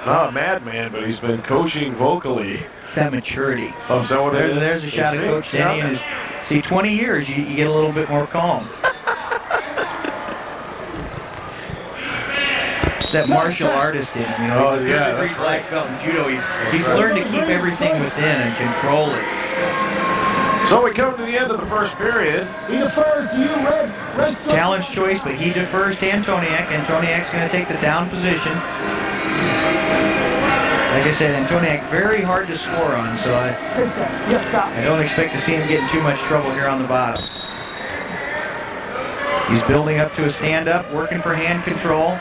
[SPEAKER 1] not a madman, but he's been coaching vocally.
[SPEAKER 4] It's that maturity.
[SPEAKER 1] Oh, is that what it is?
[SPEAKER 4] There's a shot of Coach Denny. And see, 20 years, you get a little bit more calm. It's that martial artist in him. You know, he's a third-degree black belt in judo. He's learned to keep everything within and control it.
[SPEAKER 1] So we come to the end of the first period.
[SPEAKER 6] He defers, you red.
[SPEAKER 4] Talon's choice, but he defers to Antoniak. Antoniak's going to take the down position. Like I said, Antoniak very hard to score on, so I don't expect to see him get in too much trouble here on the bottom. He's building up to a stand-up, working for hand control.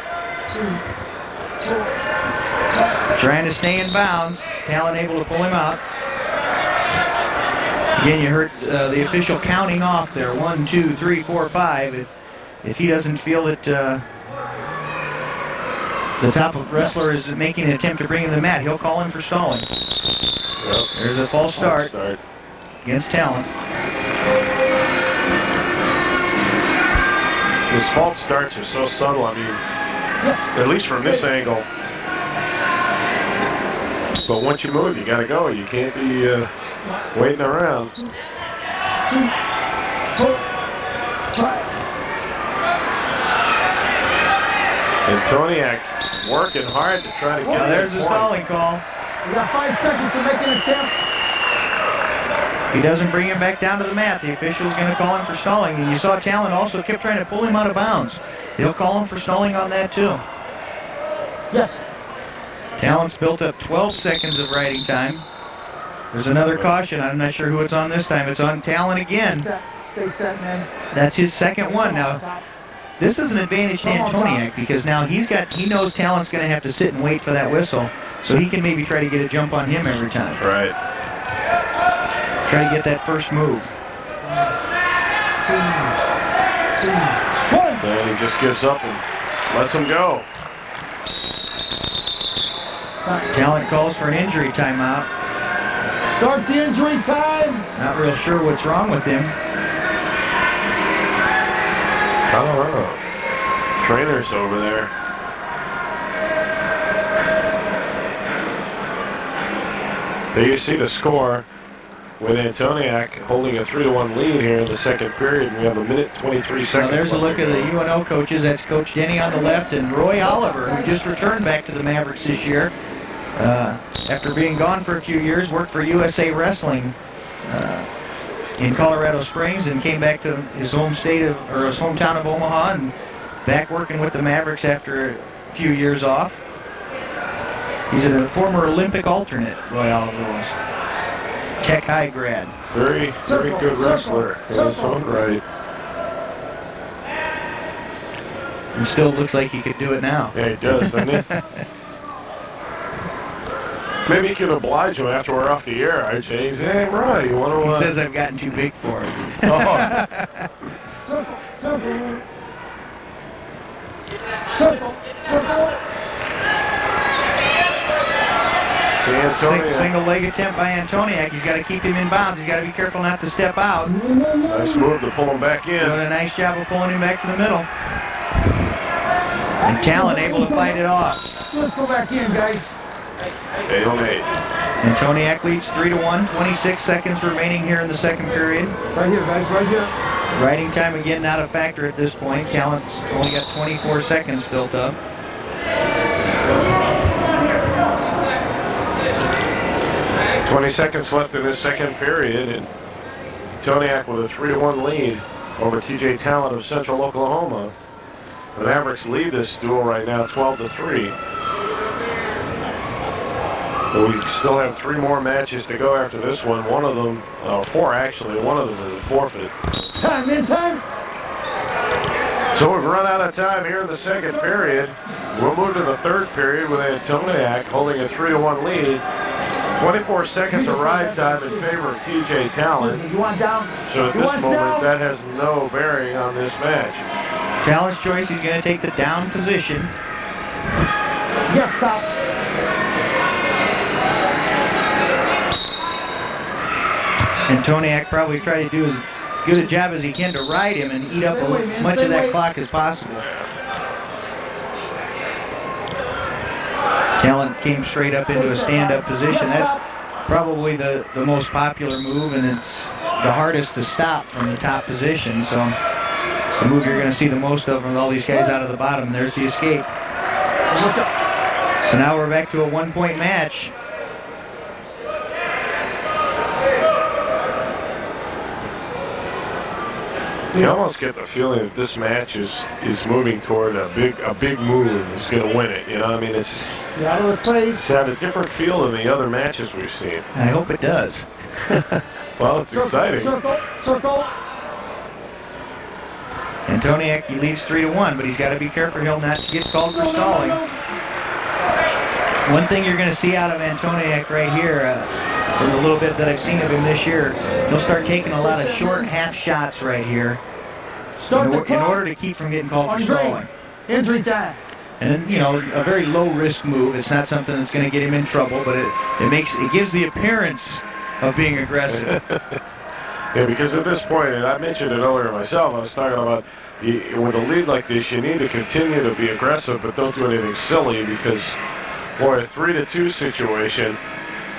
[SPEAKER 4] Trying to stay in bounds. Talon able to pull him out. Again, you heard the official counting off there. 1, 2, 3, 4, 5. If he doesn't feel that the top wrestler is making an attempt to bring him to the mat, he'll call him for stalling.
[SPEAKER 1] Yep.
[SPEAKER 4] There's a false start against Talon.
[SPEAKER 1] His false starts are so subtle. I mean, at least from this angle. But once you move, you got to go. You can't be waiting around. Antoniak working hard to try to get
[SPEAKER 4] there's a stalling call.
[SPEAKER 6] You got 5 seconds to make an attempt.
[SPEAKER 4] If he doesn't bring him back down to the mat, the official is going to call him for stalling. And you saw Talon also kept trying to pull him out of bounds. He'll call him for stalling on that too.
[SPEAKER 6] Yes.
[SPEAKER 4] Talon's built up 12 seconds of riding time. There's another caution. I'm not sure who it's on this time. It's on Talon again.
[SPEAKER 6] Stay set, man.
[SPEAKER 4] That's his second one. Now, this is an advantage to Antoniak because now he knows Talon's going to have to sit and wait for that whistle, so he can maybe try to get a jump on him every time.
[SPEAKER 1] Right.
[SPEAKER 4] Try to get that first move.
[SPEAKER 1] And he just gives up and lets him go.
[SPEAKER 4] Talon calls for an injury timeout.
[SPEAKER 6] Start the injury time.
[SPEAKER 4] Not real sure what's wrong with him.
[SPEAKER 1] I don't know. Trainers over there. There you see the score with Antoniak holding a 3-1 lead here in the second period. We have a minute 23 seconds.
[SPEAKER 4] Now there's a look at the UNO coaches. That's Coach Denny on the left and Roy Oliver, who just returned back to the Mavericks this year. After being gone for a few years, worked for USA Wrestling in Colorado Springs and came back to his home state his hometown of Omaha and back working with the Mavericks after a few years off. He's a former Olympic alternate, Roy Oliver was. Tech High grad.
[SPEAKER 1] Very, very good wrestler in his own right.
[SPEAKER 4] And still looks like he could do it now.
[SPEAKER 1] Yeah, he does, doesn't he? Maybe you can oblige him after we're off the air, RJ. He says, hey, Roy, you want to...
[SPEAKER 4] He says I've gotten too big for it. Single leg attempt by Antoniak. He's got to keep him in bounds. He's got to be careful not to step out.
[SPEAKER 1] Nice move to pull him back in.
[SPEAKER 4] Doing a nice job of pulling him back to the middle. And Talon able to fight it off.
[SPEAKER 6] Let's go back in, guys.
[SPEAKER 1] 8-8.
[SPEAKER 4] Antoniak leads 3-1. 26 seconds remaining here in the second period.
[SPEAKER 6] Right here, guys, right here.
[SPEAKER 4] Riding time again not a factor at this point. Talon's only got 24 seconds built up.
[SPEAKER 1] 20 seconds left in this second period, and Antoniak with a 3-1 lead over TJ Talon of Central Oklahoma. The Mavericks lead this duel right now 12-3. But we still have 3 more matches to go after this one. One of them, 4 actually, one of them is a forfeit.
[SPEAKER 6] Time, in time.
[SPEAKER 1] So we've run out of time here in the second period. We'll move to the third period with Antoniak holding a 3-1 lead. 24 seconds of ride time in favor of TJ Talon.
[SPEAKER 6] You want down?
[SPEAKER 1] So at this moment, that has no bearing on this match.
[SPEAKER 4] Talon's choice, he's going to take the down position.
[SPEAKER 6] Yes, top.
[SPEAKER 4] Antoniak probably tried to do as good a job as he can to ride him and eat up as much of that clock as possible. Talent came straight up into a stand-up position. That's probably the most popular move, and it's the hardest to stop from the top position. So it's the move you're going to see the most of with all these guys out of the bottom. There's the escape. So now we're back to a one-point match.
[SPEAKER 1] You almost get the feeling that this match is moving toward a big move is going to win it. You know, I mean, it's had a different feel than the other matches we've seen.
[SPEAKER 4] I hope it does.
[SPEAKER 1] Well, it's exciting.
[SPEAKER 6] Circle.
[SPEAKER 4] Antoniak, he leads 3-1, but he's got to be careful he'll not get called for stalling. One thing you're going to see out of Antoniak right here, from the little bit that I've seen of him this year, he'll start taking a lot of short half shots right here in order to keep from getting called for stalling.
[SPEAKER 6] Injury time.
[SPEAKER 4] And you know, a very low risk move. It's not something that's going to get him in trouble, but it gives the appearance of being aggressive.
[SPEAKER 1] Yeah, because at this point, and I mentioned it earlier myself, I was talking about with a lead like this, you need to continue to be aggressive, but don't do anything silly because, boy, a 3-2 situation.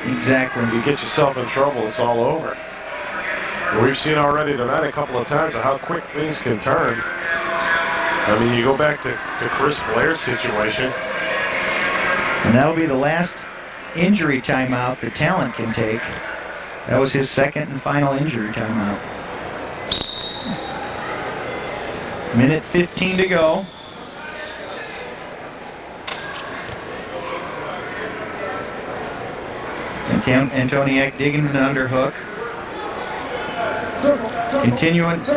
[SPEAKER 4] Exactly.
[SPEAKER 1] You get yourself in trouble, it's all over. And we've seen already tonight a couple of times how quick things can turn. I mean, you go back to Chris Blair's situation.
[SPEAKER 4] And that'll be the last injury timeout that Talent can take. That was his second and final injury timeout. Minute 15 to go. And Antoniak digging an underhook.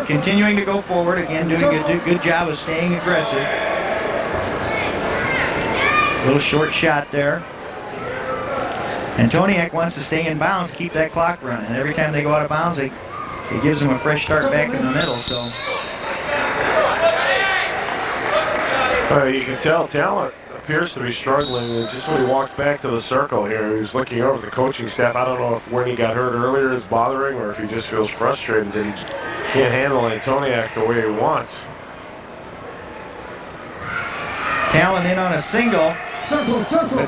[SPEAKER 4] Continuing to go forward. Again, doing a good job of staying aggressive. Little short shot there. Antoniak wants to stay in bounds, keep that clock running. And every time they go out of bounds, it gives them a fresh start back in the middle. So
[SPEAKER 1] you can tell Talent appears to be struggling. And just when he walked back to the circle here, he was looking over at the coaching staff. I don't know if when he got hurt earlier is bothering or if he just feels frustrated that he can't handle Antoniak the way he wants.
[SPEAKER 4] Talent in on a single. But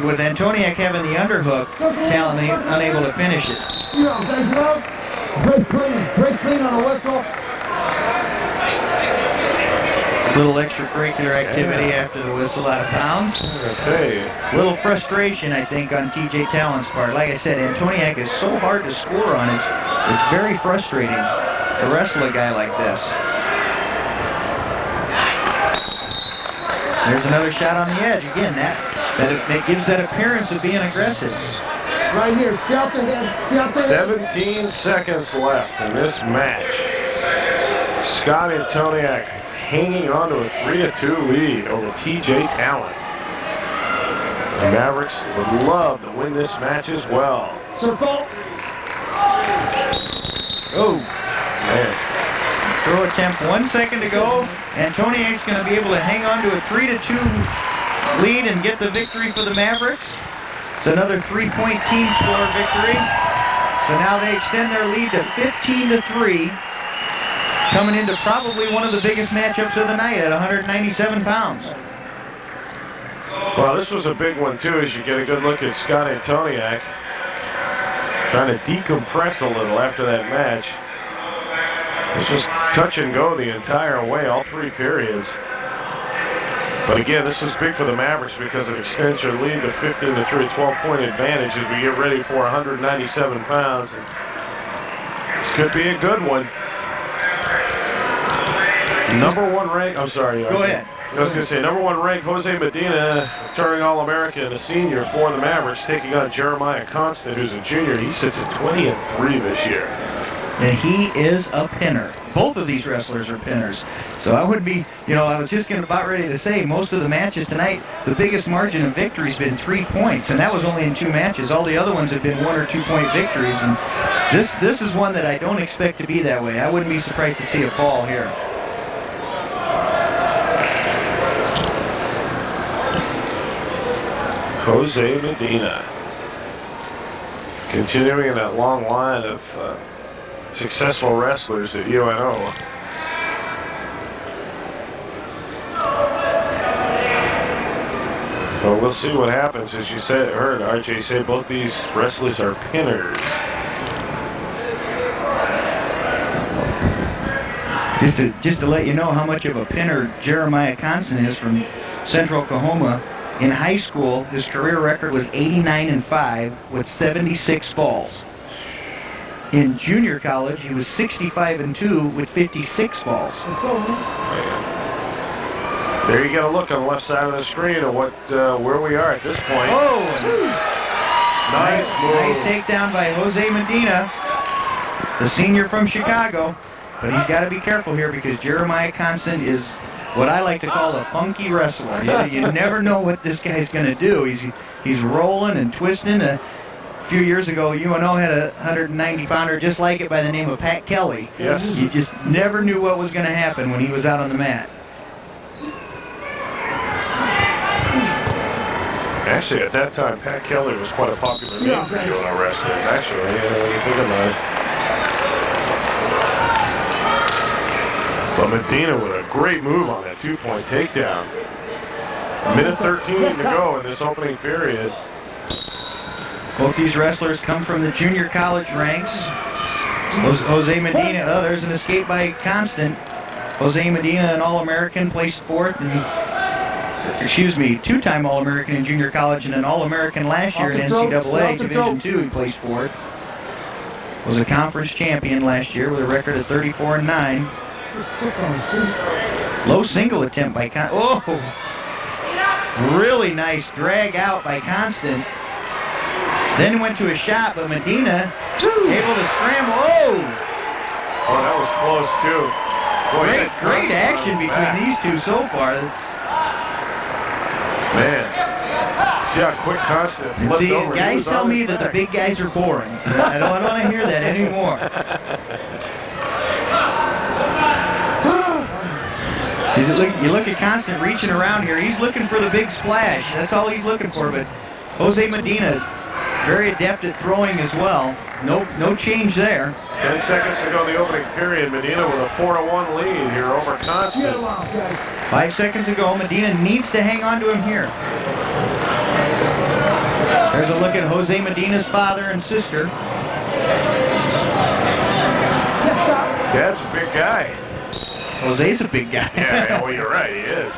[SPEAKER 4] with Antoniak having the underhook, Talent unable to finish it.
[SPEAKER 6] Break clean on a whistle.
[SPEAKER 4] Little extracurricular activity after the whistle out of bounds. Little frustration, I think, on TJ Talent's part. Like I said, Antoniak is so hard to score on. It's very frustrating to wrestle a guy like this. There's another shot on the edge. Again, that gives that appearance of being aggressive.
[SPEAKER 6] Right here, see out the head.
[SPEAKER 1] 17 seconds left in this match. Scott Antoniak hanging on to a 3-2 lead over TJ Talent. The Mavericks would love to win this match as well.
[SPEAKER 6] Circle.
[SPEAKER 4] Oh,
[SPEAKER 1] Man.
[SPEAKER 4] throw attempt, 1 second to go. Antoniak's going to be able to hang on to a 3-2 lead and get the victory for the Mavericks. It's another 3-point team score victory. So now they extend their lead to 15-3. Coming into probably one of the biggest matchups of the night at 197 pounds.
[SPEAKER 1] Well, this was a big one, too, as you get a good look at Scott Antoniak trying to decompress a little after that match. This was touch and go the entire way, all three periods. But again, this is big for the Mavericks because it extends their lead to 15-3, a 12-point advantage as we get ready for 197 pounds. And this could be a good one. Number one ranked, I'm sorry.
[SPEAKER 4] Go ahead.
[SPEAKER 1] I was going to say, number one ranked Jose Medina, returning All-American and a senior for the Mavericks, taking on Jeremiah Constant, who's a junior. He sits at 20-3 this year.
[SPEAKER 4] And he is a pinner. Both of these wrestlers are pinners. So I would be, I was just about ready to say, most of the matches tonight, the biggest margin of victory has been 3 points, and that was only in 2 matches. All the other ones have been 1 or 2 point victories, and this is one that I don't expect to be that way. I wouldn't be surprised to see a fall here.
[SPEAKER 1] Jose Medina. Continuing in that long line of successful wrestlers at UNO. Well, we'll see what happens. As you heard RJ say, both these wrestlers are pinners.
[SPEAKER 4] Just to let you know how much of a pinner Jeremiah Constant is from Central Oklahoma. In high school, his career record was 89-5 with 76 falls. In junior college, he was 65-2 with 56 falls.
[SPEAKER 1] There you get a look on the left side of the screen at where we are at this point.
[SPEAKER 4] Oh!
[SPEAKER 1] Nice move.
[SPEAKER 4] Nice takedown by Jose Medina, the senior from Chicago. But he's got to be careful here because Jeremiah Constant is what I like to call a funky wrestler. You never know what this guy's going to do. He's rolling and twisting. A few years ago, UNO had a 190-pounder just like it by the name of Pat Kelly.
[SPEAKER 1] Yes.
[SPEAKER 4] You just never knew what was going to happen when he was out on the mat.
[SPEAKER 1] Actually, at that time, Pat Kelly was quite a popular name for UNO wrestlers. Actually, when you think about it. But Medina with a great move on that two-point takedown. Minute 13 to go in this opening period.
[SPEAKER 4] Both these wrestlers come from the junior college ranks. Jose Medina, there's an escape by Constant. Jose Medina, an All-American, placed fourth, and two-time All-American in junior college and an All-American last year in NCAA Division II. He placed fourth. Was a conference champion last year with a record of 34-9. Low single attempt by Constant. Oh! Really nice drag out by Constant. Then went to a shot, but Medina able to scramble. Oh!
[SPEAKER 1] Oh, that was close, too. Boy,
[SPEAKER 4] Great action between these two so far.
[SPEAKER 1] Man, see how quick Constant flipped
[SPEAKER 4] See,
[SPEAKER 1] over.
[SPEAKER 4] guys tell me that the big guys are boring. I don't want to hear that anymore. You look at Constant reaching around here. He's looking for the big splash. That's all he's looking for. But Jose Medina, very adept at throwing as well. No change there.
[SPEAKER 1] 10 seconds to go in the opening period. Medina with a 4-1 lead here over Constant.
[SPEAKER 4] 5 seconds ago, Medina needs to hang on to him here. There's a look at Jose Medina's father and sister.
[SPEAKER 1] Dad's a big guy.
[SPEAKER 4] Jose's a big guy.
[SPEAKER 1] Yeah, well, you're right, he is.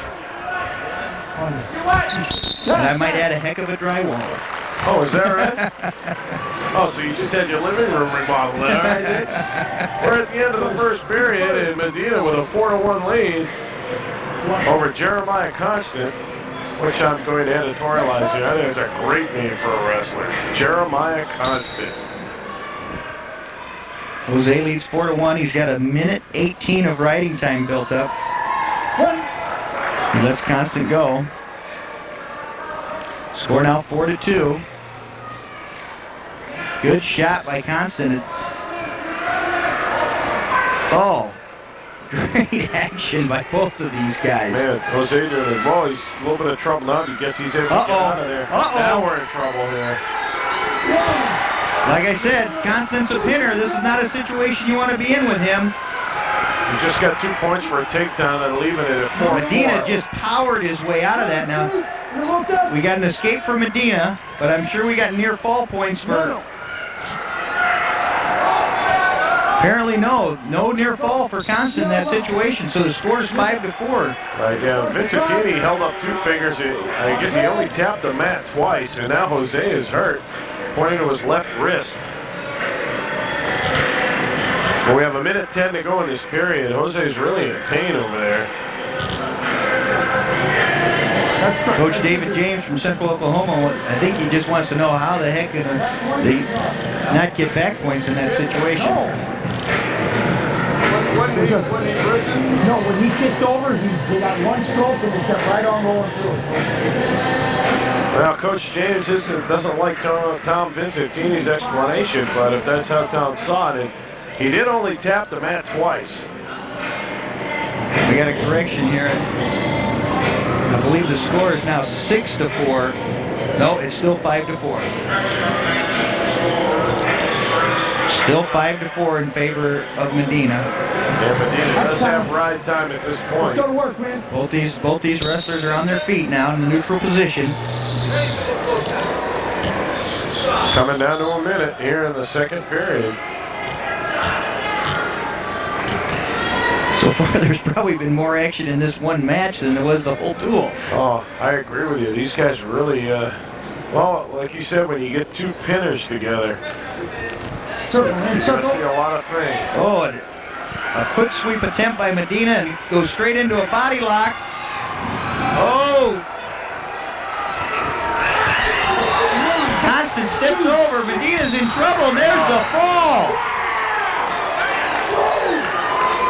[SPEAKER 4] And I might add a heck of a drywall.
[SPEAKER 1] Oh, is that right? Oh, so you just had your living room remodeled, all right? We're at the end of the first period, and Medina with a 4-1 lead over Jeremiah Constant, which I'm going to editorialize here. I think it's a great name for a wrestler. Jeremiah Constant.
[SPEAKER 4] Jose leads 4-1. He's got a minute 18 of riding time built up. He lets Constant go. Score now 4-2. Good shot by Constant. Oh, great action by both of these guys.
[SPEAKER 1] Man, Jose doing it well. He's a little bit of trouble now. He gets he's able to get out of there. Now we're in trouble here.
[SPEAKER 4] Like I said, Constant's a pinner. This is not a situation you want to be in with him.
[SPEAKER 1] He just got 2 points for a takedown and leaving it at 4-4.
[SPEAKER 4] Medina just powered his way out of that. Now, we got an escape for Medina, but I'm sure we got near fall points for... Apparently no near fall for Constant in that situation, so the score is 5-4.
[SPEAKER 1] Right, yeah, Vincentini held up 2 fingers. I guess he only tapped the mat twice, and now Jose is hurt, pointing to his left wrist. Well, we have a minute 10 to go in this period. Jose's really in pain over there.
[SPEAKER 4] Coach David James from Central Oklahoma, I think he just wants to know how the heck they not get back points in that situation.
[SPEAKER 6] When he bridged? No, when he kicked over, he got one stroke and he kept right on rolling through it.
[SPEAKER 1] Well, Coach James doesn't like Tom Vincentini's explanation, but if that's how Tom saw it, he did only tap the mat twice.
[SPEAKER 4] We got a correction here. I believe the score is now 6-4. No, it's still 5-4. Still 5-4 in favor of Medina.
[SPEAKER 1] And Medina does have ride time at this point.
[SPEAKER 6] Let's go to work, man.
[SPEAKER 4] Both these wrestlers are on their feet now in the neutral position.
[SPEAKER 1] Coming down to a minute here in the second period.
[SPEAKER 4] So far, there's probably been more action in this one match than there was the whole duel.
[SPEAKER 1] Oh, I agree with you. These guys really, well, like you said, when you get two pinners together,
[SPEAKER 6] Circle, man,
[SPEAKER 1] you're going to
[SPEAKER 6] circle.
[SPEAKER 1] see a lot of things.
[SPEAKER 4] Oh, a foot sweep attempt by Medina and goes straight into a body lock. Oh! Constant steps over. Medina's in trouble. There's the fall.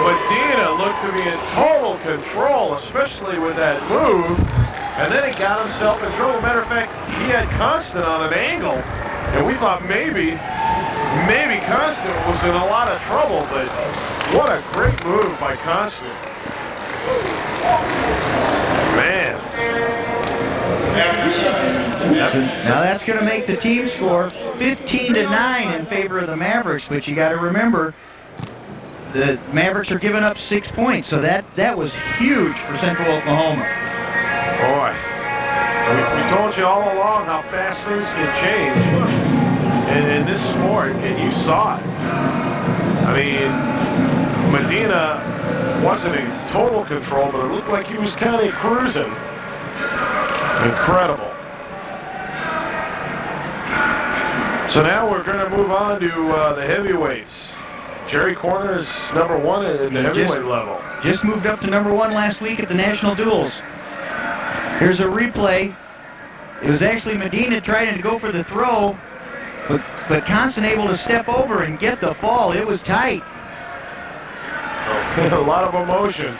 [SPEAKER 1] Medina looked to be in total control, especially with that move, and then he got himself in trouble. Matter of fact, he had Constant on an angle, and we thought maybe Constant was in a lot of trouble, but what a great move by Constant. Man.
[SPEAKER 4] Now that's going to make the team score 15-9 in favor of the Mavericks, but you got to remember, the Mavericks are giving up 6 points, so that was huge for Central Oklahoma.
[SPEAKER 1] Boy, we told you all along how fast things can change in this sport, and you saw it. I mean, Medina wasn't in total control, but it looked like he was kind of cruising. Incredible. So now we're going to move on to the heavyweights. Jerry Corner is number 1 at the heavyweight level.
[SPEAKER 4] Just moved up to number 1 last week at the national duels. Here's a replay. It was actually Medina trying to go for the throw, but Constant able to step over and get the fall. It was tight.
[SPEAKER 1] A lot of emotion.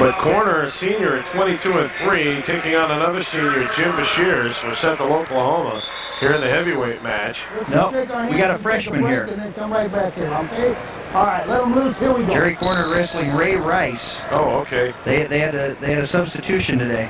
[SPEAKER 1] But Corner, a senior at 22-3, taking on another senior, Jim Bashirs, for Central Oklahoma, here in the heavyweight match.
[SPEAKER 4] Nope, we got a freshman here.
[SPEAKER 6] And then come right back here, okay? All right, let them loose. Here we go.
[SPEAKER 4] Jerry Corner wrestling Ray Rice.
[SPEAKER 1] Oh, okay.
[SPEAKER 4] They had a substitution today.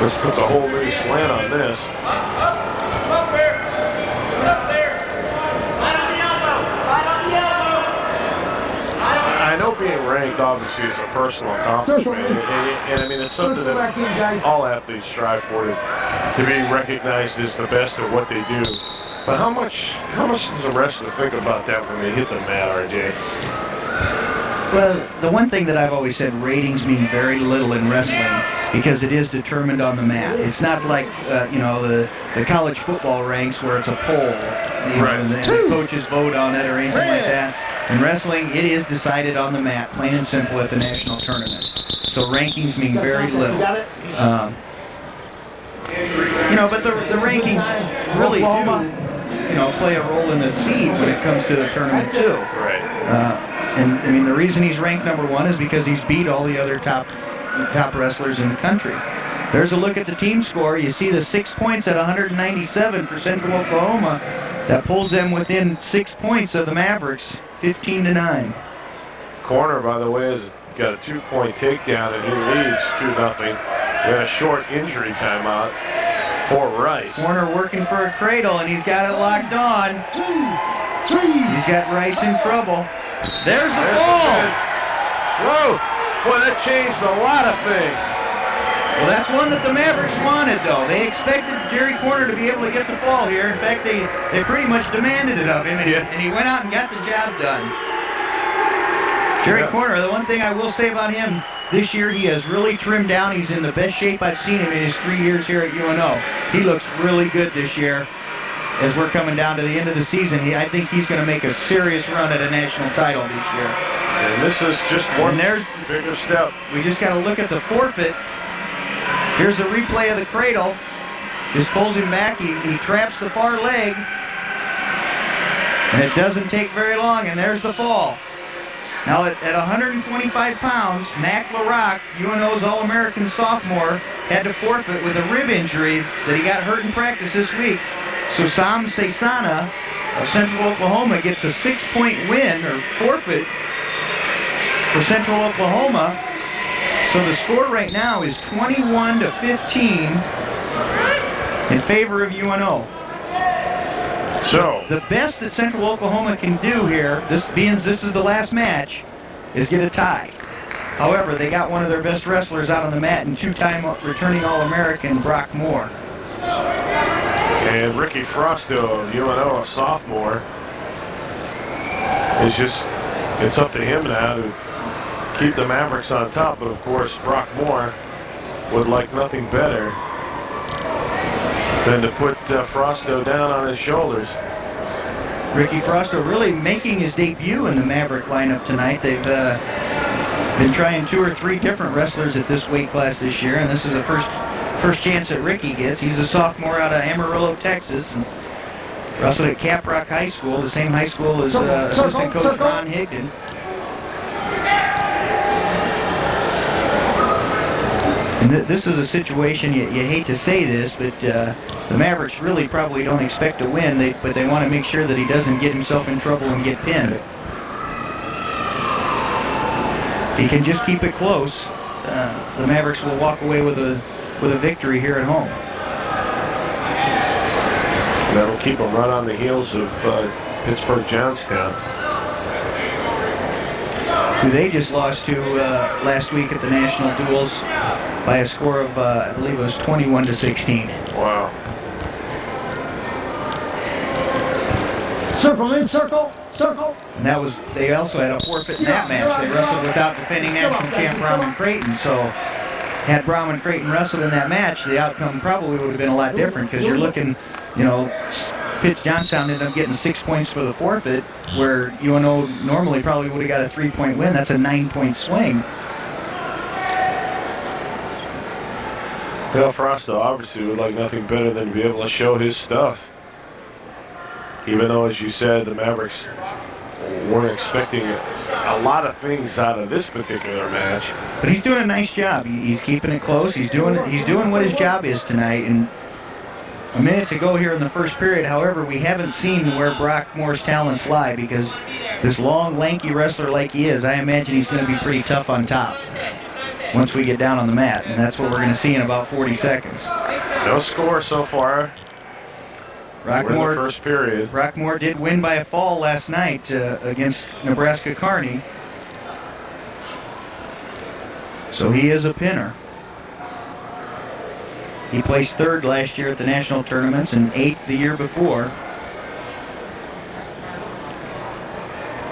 [SPEAKER 1] This puts a whole new slant on this.
[SPEAKER 7] Up there. Up there. Right on the elbow. Right on the elbow.
[SPEAKER 1] I know being ranked obviously is a personal accomplishment, and I mean it's something that all athletes strive for, to be recognized as the best at what they do. But how much does a wrestler think about that when they hit the mat, RJ?
[SPEAKER 4] Well, the one thing that I've always said, ratings mean very little in wrestling because it is determined on the mat. It's not like, the college football ranks where it's a poll,
[SPEAKER 1] Right.
[SPEAKER 4] and the coaches vote on it or anything like that. In wrestling, it is decided on the mat, plain and simple, at the national tournament. So rankings mean very little.
[SPEAKER 6] Got it?
[SPEAKER 4] But the rankings really do, play a role in the seed when it comes to the tournament too.
[SPEAKER 1] Right.
[SPEAKER 4] And I mean, the reason he's ranked number 1 is because he's beat all the other top wrestlers in the country. There's a look at the team score. You see the 6 points at 197 for Central Oklahoma. That pulls them within 6 points of the Mavericks, 15-9.
[SPEAKER 1] Corner, by the way, has got a 2-point takedown, and he leads 2-0. We had a short injury timeout for Rice.
[SPEAKER 4] Corner working for a cradle, and he's got it locked on.
[SPEAKER 6] 2, 3.
[SPEAKER 4] He's got Rice in trouble. There's the ball.
[SPEAKER 1] Whoa! Boy, that changed a lot of things.
[SPEAKER 4] Well, that's one that the Mavericks wanted, though. They expected Jerry Corner to be able to get the ball here. In fact, they pretty much demanded it of him, and he went out and got the job done. Jerry Corner, the one thing I will say about him, this year he has really trimmed down. He's in the best shape I've seen him in his 3 years here at UNO. He looks really good this year. As we're coming down to the end of the season, I think he's going to make a serious run at a national title this year.
[SPEAKER 1] And this is just one bigger step.
[SPEAKER 4] We just got to look at the forfeit. Here's a replay of the cradle. Just pulls him back. He traps the far leg. And it doesn't take very long, and there's the fall. Now at 125 pounds, Mac LaRock, UNO's All-American sophomore, had to forfeit with a rib injury that he got hurt in practice this week. So Sam Cesana of Central Oklahoma gets a 6-point win or forfeit for Central Oklahoma. So the score right now is 21-15 in favor of UNO.
[SPEAKER 1] So
[SPEAKER 4] The best that Central Oklahoma can do here, this is the last match, is get a tie. However, they got one of their best wrestlers out on the mat and two-time returning All-American Brock Moore.
[SPEAKER 1] and Ricky Frosto of UNO, a sophomore, it's up to him now to keep the Mavericks on top. But of course, Brock Moore would like nothing better than to put Frosto down on his shoulders.
[SPEAKER 4] Ricky Frosto really making his debut in the Maverick lineup tonight. They've been trying 2 or 3 different wrestlers at this weight class this year, and this is the first chance that Ricky gets. He's a sophomore out of Amarillo, Texas, and wrestled at Caprock High School, the same high school as assistant coach Ron Higdon. And this is a situation, you hate to say this, but the Mavericks really probably don't expect to win, but they want to make sure that he doesn't get himself in trouble and get pinned. If he can just keep it close, the Mavericks will walk away with a victory here at home.
[SPEAKER 1] That'll keep them right on the heels of Pittsburgh Johnstown,
[SPEAKER 4] who they just lost to last week at the national duels by a score of, I believe it was 21-16.
[SPEAKER 1] Wow.
[SPEAKER 6] Circle in, circle, circle.
[SPEAKER 4] And they also had a forfeit in that match. They wrestled without defending national champ Brahman Creighton. So had Brahman Creighton wrestled in that match, the outcome probably would have been a lot different, because you're looking, Pitt Johnstown ended up getting 6 points for the forfeit, where UNO normally probably would have got a 3-point win. That's a 9-point swing.
[SPEAKER 1] Well, Frosto obviously would like nothing better than to be able to show his stuff. Even though, as you said, the Mavericks weren't expecting a lot of things out of this particular match.
[SPEAKER 4] But he's doing a nice job. He's keeping it close. He's doing what his job is tonight. And a minute to go here in the first period. However, we haven't seen where Brock Moore's talents lie, because this long, lanky wrestler like he is, I imagine he's going to be pretty tough on top once we get down on the mat. And that's what we're going to see in about 40 seconds.
[SPEAKER 1] No score so far. We're in the first period.
[SPEAKER 4] Brock Moore did win by a fall last night against Nebraska Kearney. So he is a pinner. He placed 3rd last year at the national tournaments and 8th the year before.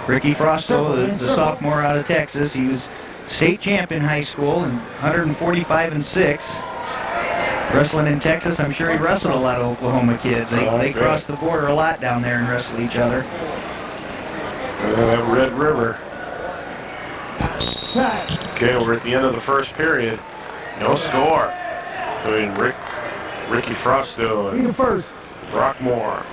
[SPEAKER 4] Ricky Frosto, the sophomore out of Texas, he was state champ in high school and 145-6. Wrestling in Texas, I'm sure he wrestled a lot of Oklahoma kids. They cross the border a lot down there and wrestle each other.
[SPEAKER 1] Red River. Okay, we're at the end of the first period. No score between Ricky Frosto and Brock Moore.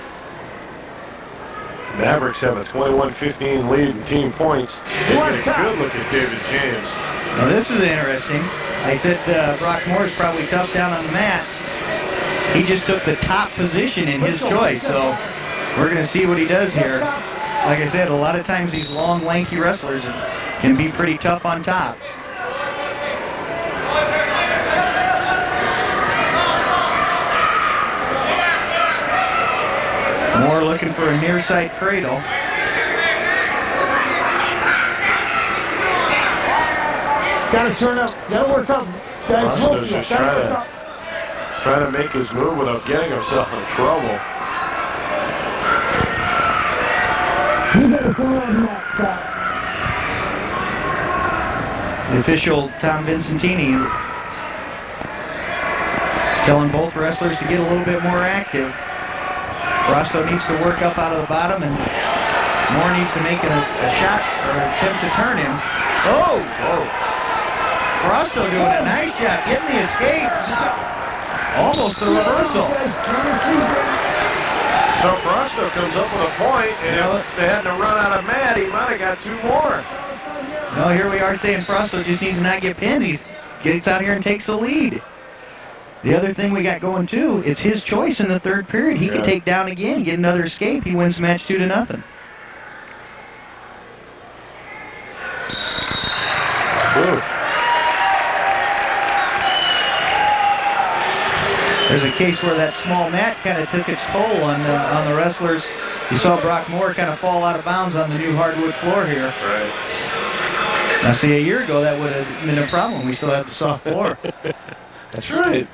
[SPEAKER 1] Mavericks have a 21-15 lead in team points. They get a good look at David James.
[SPEAKER 4] Now this is interesting. I said Brock Moore is probably tough down on the mat. He just took the top position in his choice, so we're going to see what he does here. Like I said, a lot of times these long, lanky wrestlers can be pretty tough on top. Moore looking for a near side cradle.
[SPEAKER 6] Gotta turn up. Gotta work up.
[SPEAKER 1] Frosto's just trying to make his move without getting himself in trouble.
[SPEAKER 4] The official, Tom Vincentini, telling both wrestlers to get a little bit more active. Frosto needs to work up out of the bottom, and Moore needs to make a shot or attempt to turn him. Oh! Frosto doing a nice job getting the escape. Almost a reversal.
[SPEAKER 1] So Frosto comes up with a point, and if they had to run out of mat, he might have got 2 more.
[SPEAKER 4] No, here we are saying Frosto just needs to not get pinned. He gets out here and takes the lead. The other thing we got going too, it's his choice in the 3rd period. He could take down again, get another escape. He wins the match 2-0. There's a case where that small mat kind of took its toll on the wrestlers. You saw Brock Moore kind of fall out of bounds on the new hardwood floor here.
[SPEAKER 1] Right.
[SPEAKER 4] Now, see, a year ago that would have been a problem. We still have the soft floor.
[SPEAKER 1] That's right.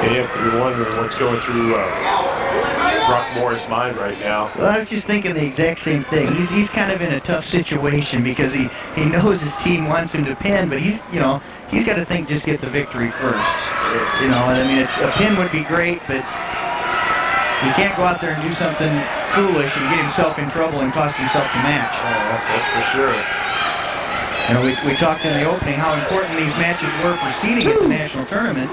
[SPEAKER 1] You have to be wondering what's going through Brock Moore's mind right now.
[SPEAKER 4] Well, I was just thinking the exact same thing. He's kind of in a tough situation because he knows his team wants him to pin, but he's got to think just get the victory first. You know, I mean, a pin would be great, but he can't go out there and do something foolish and get himself in trouble and cost himself the match.
[SPEAKER 1] That's for sure.
[SPEAKER 4] You know, we talked in the opening how important these matches were for seeding at the national tournament.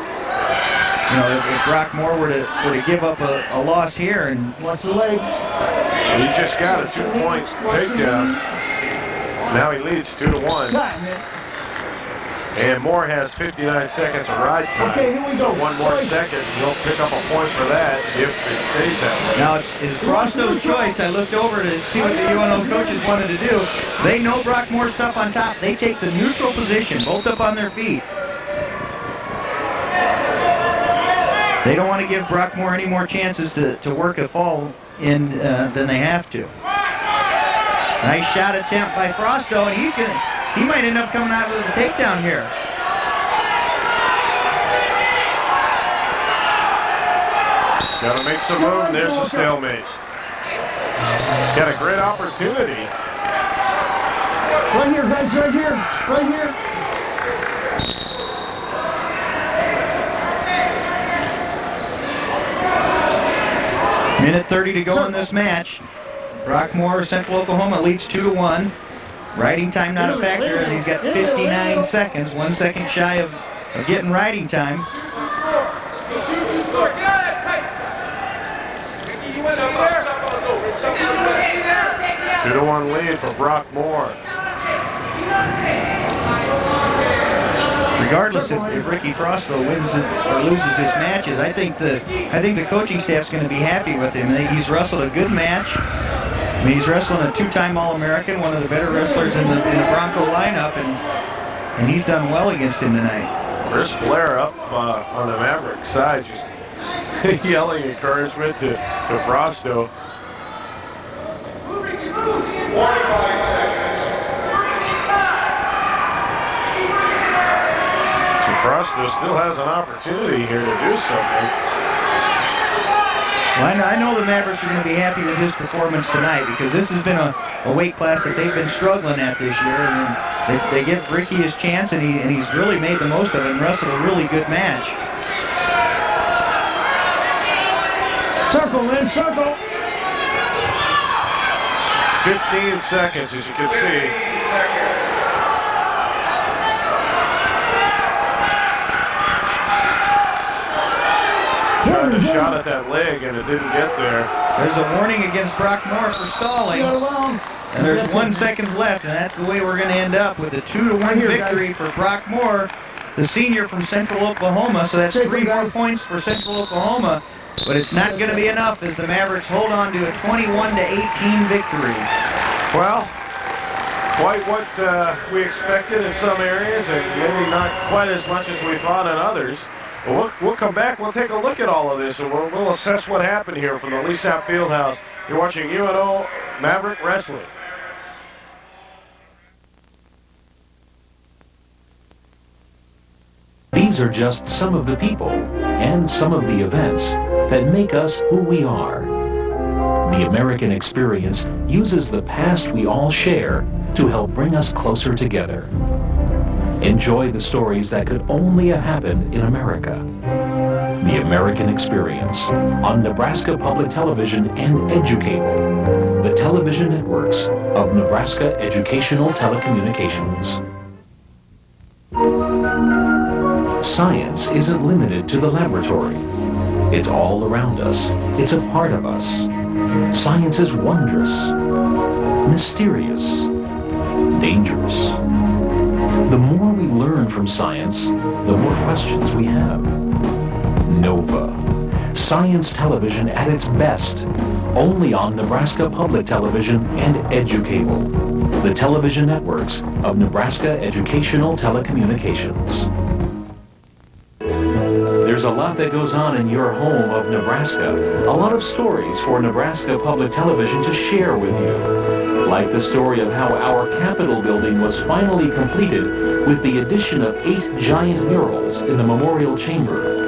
[SPEAKER 4] You know, if Brock Moore were to give up a loss here and
[SPEAKER 6] What's the leg?
[SPEAKER 1] He just got a 2-point takedown. Now he leads 2-1. And Moore has 59 seconds of ride time.
[SPEAKER 6] Okay, here we go.
[SPEAKER 1] So one more second, he'll pick up a point for that if it stays that way.
[SPEAKER 4] now it's Frosto's choice. I looked over to see what the UNO coaches wanted to do. They know Brock Moore's tough on top. They take the neutral position, both up on their feet. They don't want to give Brock Moore any more chances to work a fall in than they have to. Nice shot attempt by Frosto, and he might end up coming out with a takedown here.
[SPEAKER 1] Got to make some move, and there's a stalemate. Got a great opportunity.
[SPEAKER 6] Right here, guys, right here, right here.
[SPEAKER 4] Minute 30 to go in this match. Brock Moore, Central Oklahoma, leads 2-1. Riding time not a factor as he's got 59 seconds, 1 second shy of getting riding time.
[SPEAKER 7] Get out of that tight. You went up there.
[SPEAKER 1] 2-1 lead for Brock Moore.
[SPEAKER 4] Regardless if Ricky Frosto wins or loses his matches, I think the coaching staff's going to be happy with him. He's wrestled a good match. I mean, he's wrestling a two-time All-American, one of the better wrestlers in the Bronco lineup, and he's done well against him tonight.
[SPEAKER 1] Chris Blair up on the Maverick side, just yelling encouragement to Frosto.
[SPEAKER 7] 45 seconds.
[SPEAKER 1] So Frosto still has an opportunity here to do something.
[SPEAKER 4] Well, I know the Mavericks are going to be happy with his performance tonight because this has been a weight class that they've been struggling at this year. And they give Ricky his chance, and he's really made the most of it and wrestled a really good match.
[SPEAKER 6] Circle, Lynn, circle.
[SPEAKER 1] 15 seconds, as you can see. Tried a shot at that leg, and it didn't get there.
[SPEAKER 4] There's a warning against Brock Moore for stalling. And there's 1 second left, and that's the way we're going to end up with a 2-1 victory for Brock Moore, the senior from Central Oklahoma. So that's 3 more points for Central Oklahoma. But it's not going to be enough as the Mavericks hold on to a 21-18 victory.
[SPEAKER 1] Well, quite what we expected in some areas, and maybe not quite as much as we thought in others. But we'll come back, we'll take a look at all of this, and we'll assess what happened here from the Leasap Fieldhouse. You're watching UNO Maverick Wrestling.
[SPEAKER 5] These are just some of the people and some of the events that make us who we are. The American experience uses the past we all share to help bring us closer together. Enjoy the stories that could only have happened in America. The American Experience on Nebraska Public Television and Educable, the television networks of Nebraska Educational Telecommunications. Science isn't limited to the laboratory. It's all around us. It's a part of us. Science is wondrous, mysterious, dangerous. The more we learn from science, the more questions we have. Nova. Science television at its best. Only on Nebraska Public Television and Educable, the television networks of Nebraska Educational Telecommunications. There's a lot that goes on in your home of Nebraska. A lot of stories for Nebraska Public Television to share with you. Like the story of how our Capitol building was finally completed with the addition of 8 giant murals in the Memorial Chamber.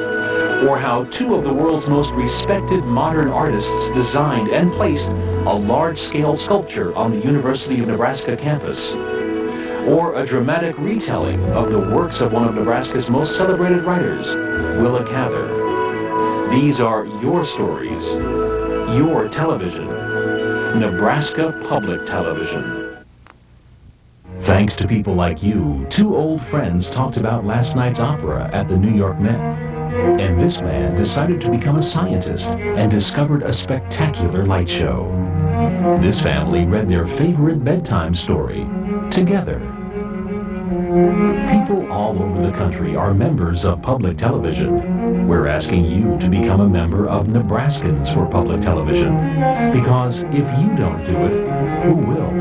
[SPEAKER 5] Or how 2 of the world's most respected modern artists designed and placed a large-scale sculpture on the University of Nebraska campus. Or a dramatic retelling of the works of one of Nebraska's most celebrated writers, Willa Cather. These are your stories, your television, Nebraska Public Television. Thanks to people like you, 2 old friends talked about last night's opera at the New York Met. And this man decided to become a scientist and discovered a spectacular light show. This family read their favorite bedtime story together. People all over the country are members of public television. We're asking you to become a member of Nebraskans for Public Television, because if you don't do it, who will?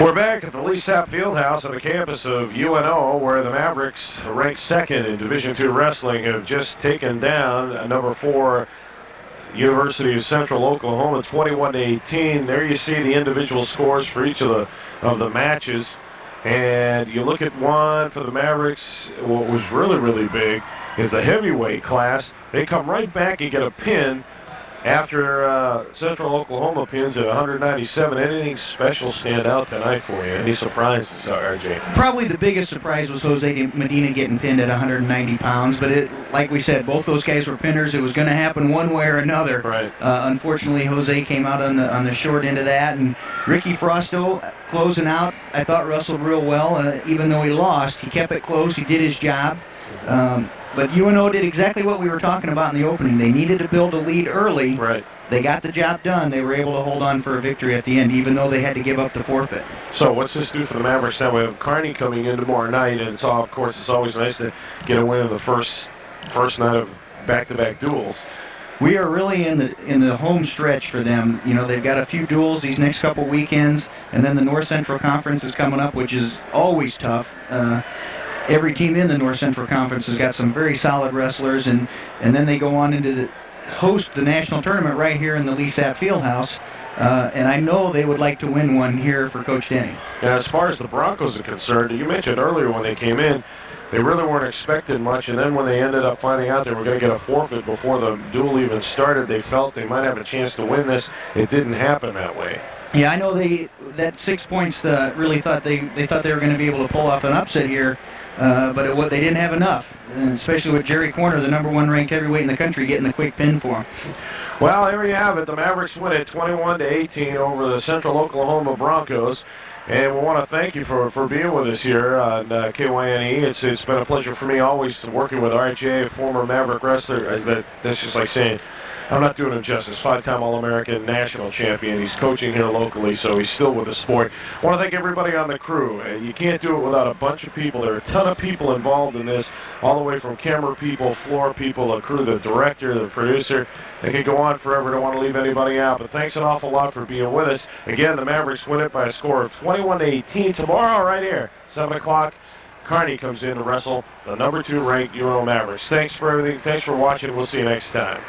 [SPEAKER 1] We're back at the Lee Sapp Fieldhouse on the campus of UNO, where the Mavericks, ranked 2nd in Division II wrestling, have just taken down number 4 University of Central Oklahoma 21-18. There you see the individual scores for each of the matches, and you look at one for the Mavericks. What was really big is the heavyweight class. They come right back and get a pin after Central Oklahoma pins at 197. Anything special stand out tonight for you? Any surprises, RJ?
[SPEAKER 4] Probably the biggest surprise was Jose Medina getting pinned at 190 pounds, but like we said, both those guys were pinners. It was going to happen one way or another.
[SPEAKER 1] Right.
[SPEAKER 4] Unfortunately, Jose came out on the short end of that, and Ricky Frosto closing out, I thought wrestled real well. Even though he lost, he kept it close. He did his job. But UNO did exactly what we were talking about in the opening. They needed to build a lead early.
[SPEAKER 1] Right.
[SPEAKER 4] They got the job done. They were able to hold on for a victory at the end, even though they had to give up the forfeit.
[SPEAKER 1] So what's this do for the Mavericks now? We have Kearney coming in tomorrow night, and it's always nice to get a win in the first night of back-to-back duels.
[SPEAKER 4] We are really in the home stretch for them. You know, they've got a few duels these next couple weekends, and then the North Central Conference is coming up, which is always tough. Every team in the North Central Conference has got some very solid wrestlers, and then they go on into host the national tournament right here in the Lee Sapp Fieldhouse. And I know they would like to win one here for Coach Denny.
[SPEAKER 1] Now, as far as the Broncos are concerned, you mentioned earlier when they came in, they really weren't expecting much, and then when they ended up finding out they were going to get a forfeit before the duel even started, they felt they might have a chance to win this. It didn't happen that way.
[SPEAKER 4] Yeah, I know that 6 points really thought they thought they were going to be able to pull off an upset here. But they didn't have enough, especially with Jerry Corner, the #1 ranked heavyweight in the country, getting the quick pin for him.
[SPEAKER 1] Well, there you have it. The Mavericks win it 21-18 over the Central Oklahoma Broncos. And we want to thank you for being with us here on KYNE. It's been a pleasure for me always working with RJ, a former Maverick wrestler. That's just like saying, I'm not doing him justice. 5-time All-American national champion. He's coaching here locally, so he's still with the sport. I want to thank everybody on the crew. You can't do it without a bunch of people. There are a ton of people involved in this, all the way from camera people, floor people, a crew, the director, the producer. They could go on forever. Don't want to leave anybody out, but thanks an awful lot for being with us. Again, the Mavericks win it by a score of 21-18 tomorrow right here, 7 o'clock. Kearney comes in to wrestle the #2 ranked UNO Mavericks. Thanks for everything. Thanks for watching. We'll see you next time.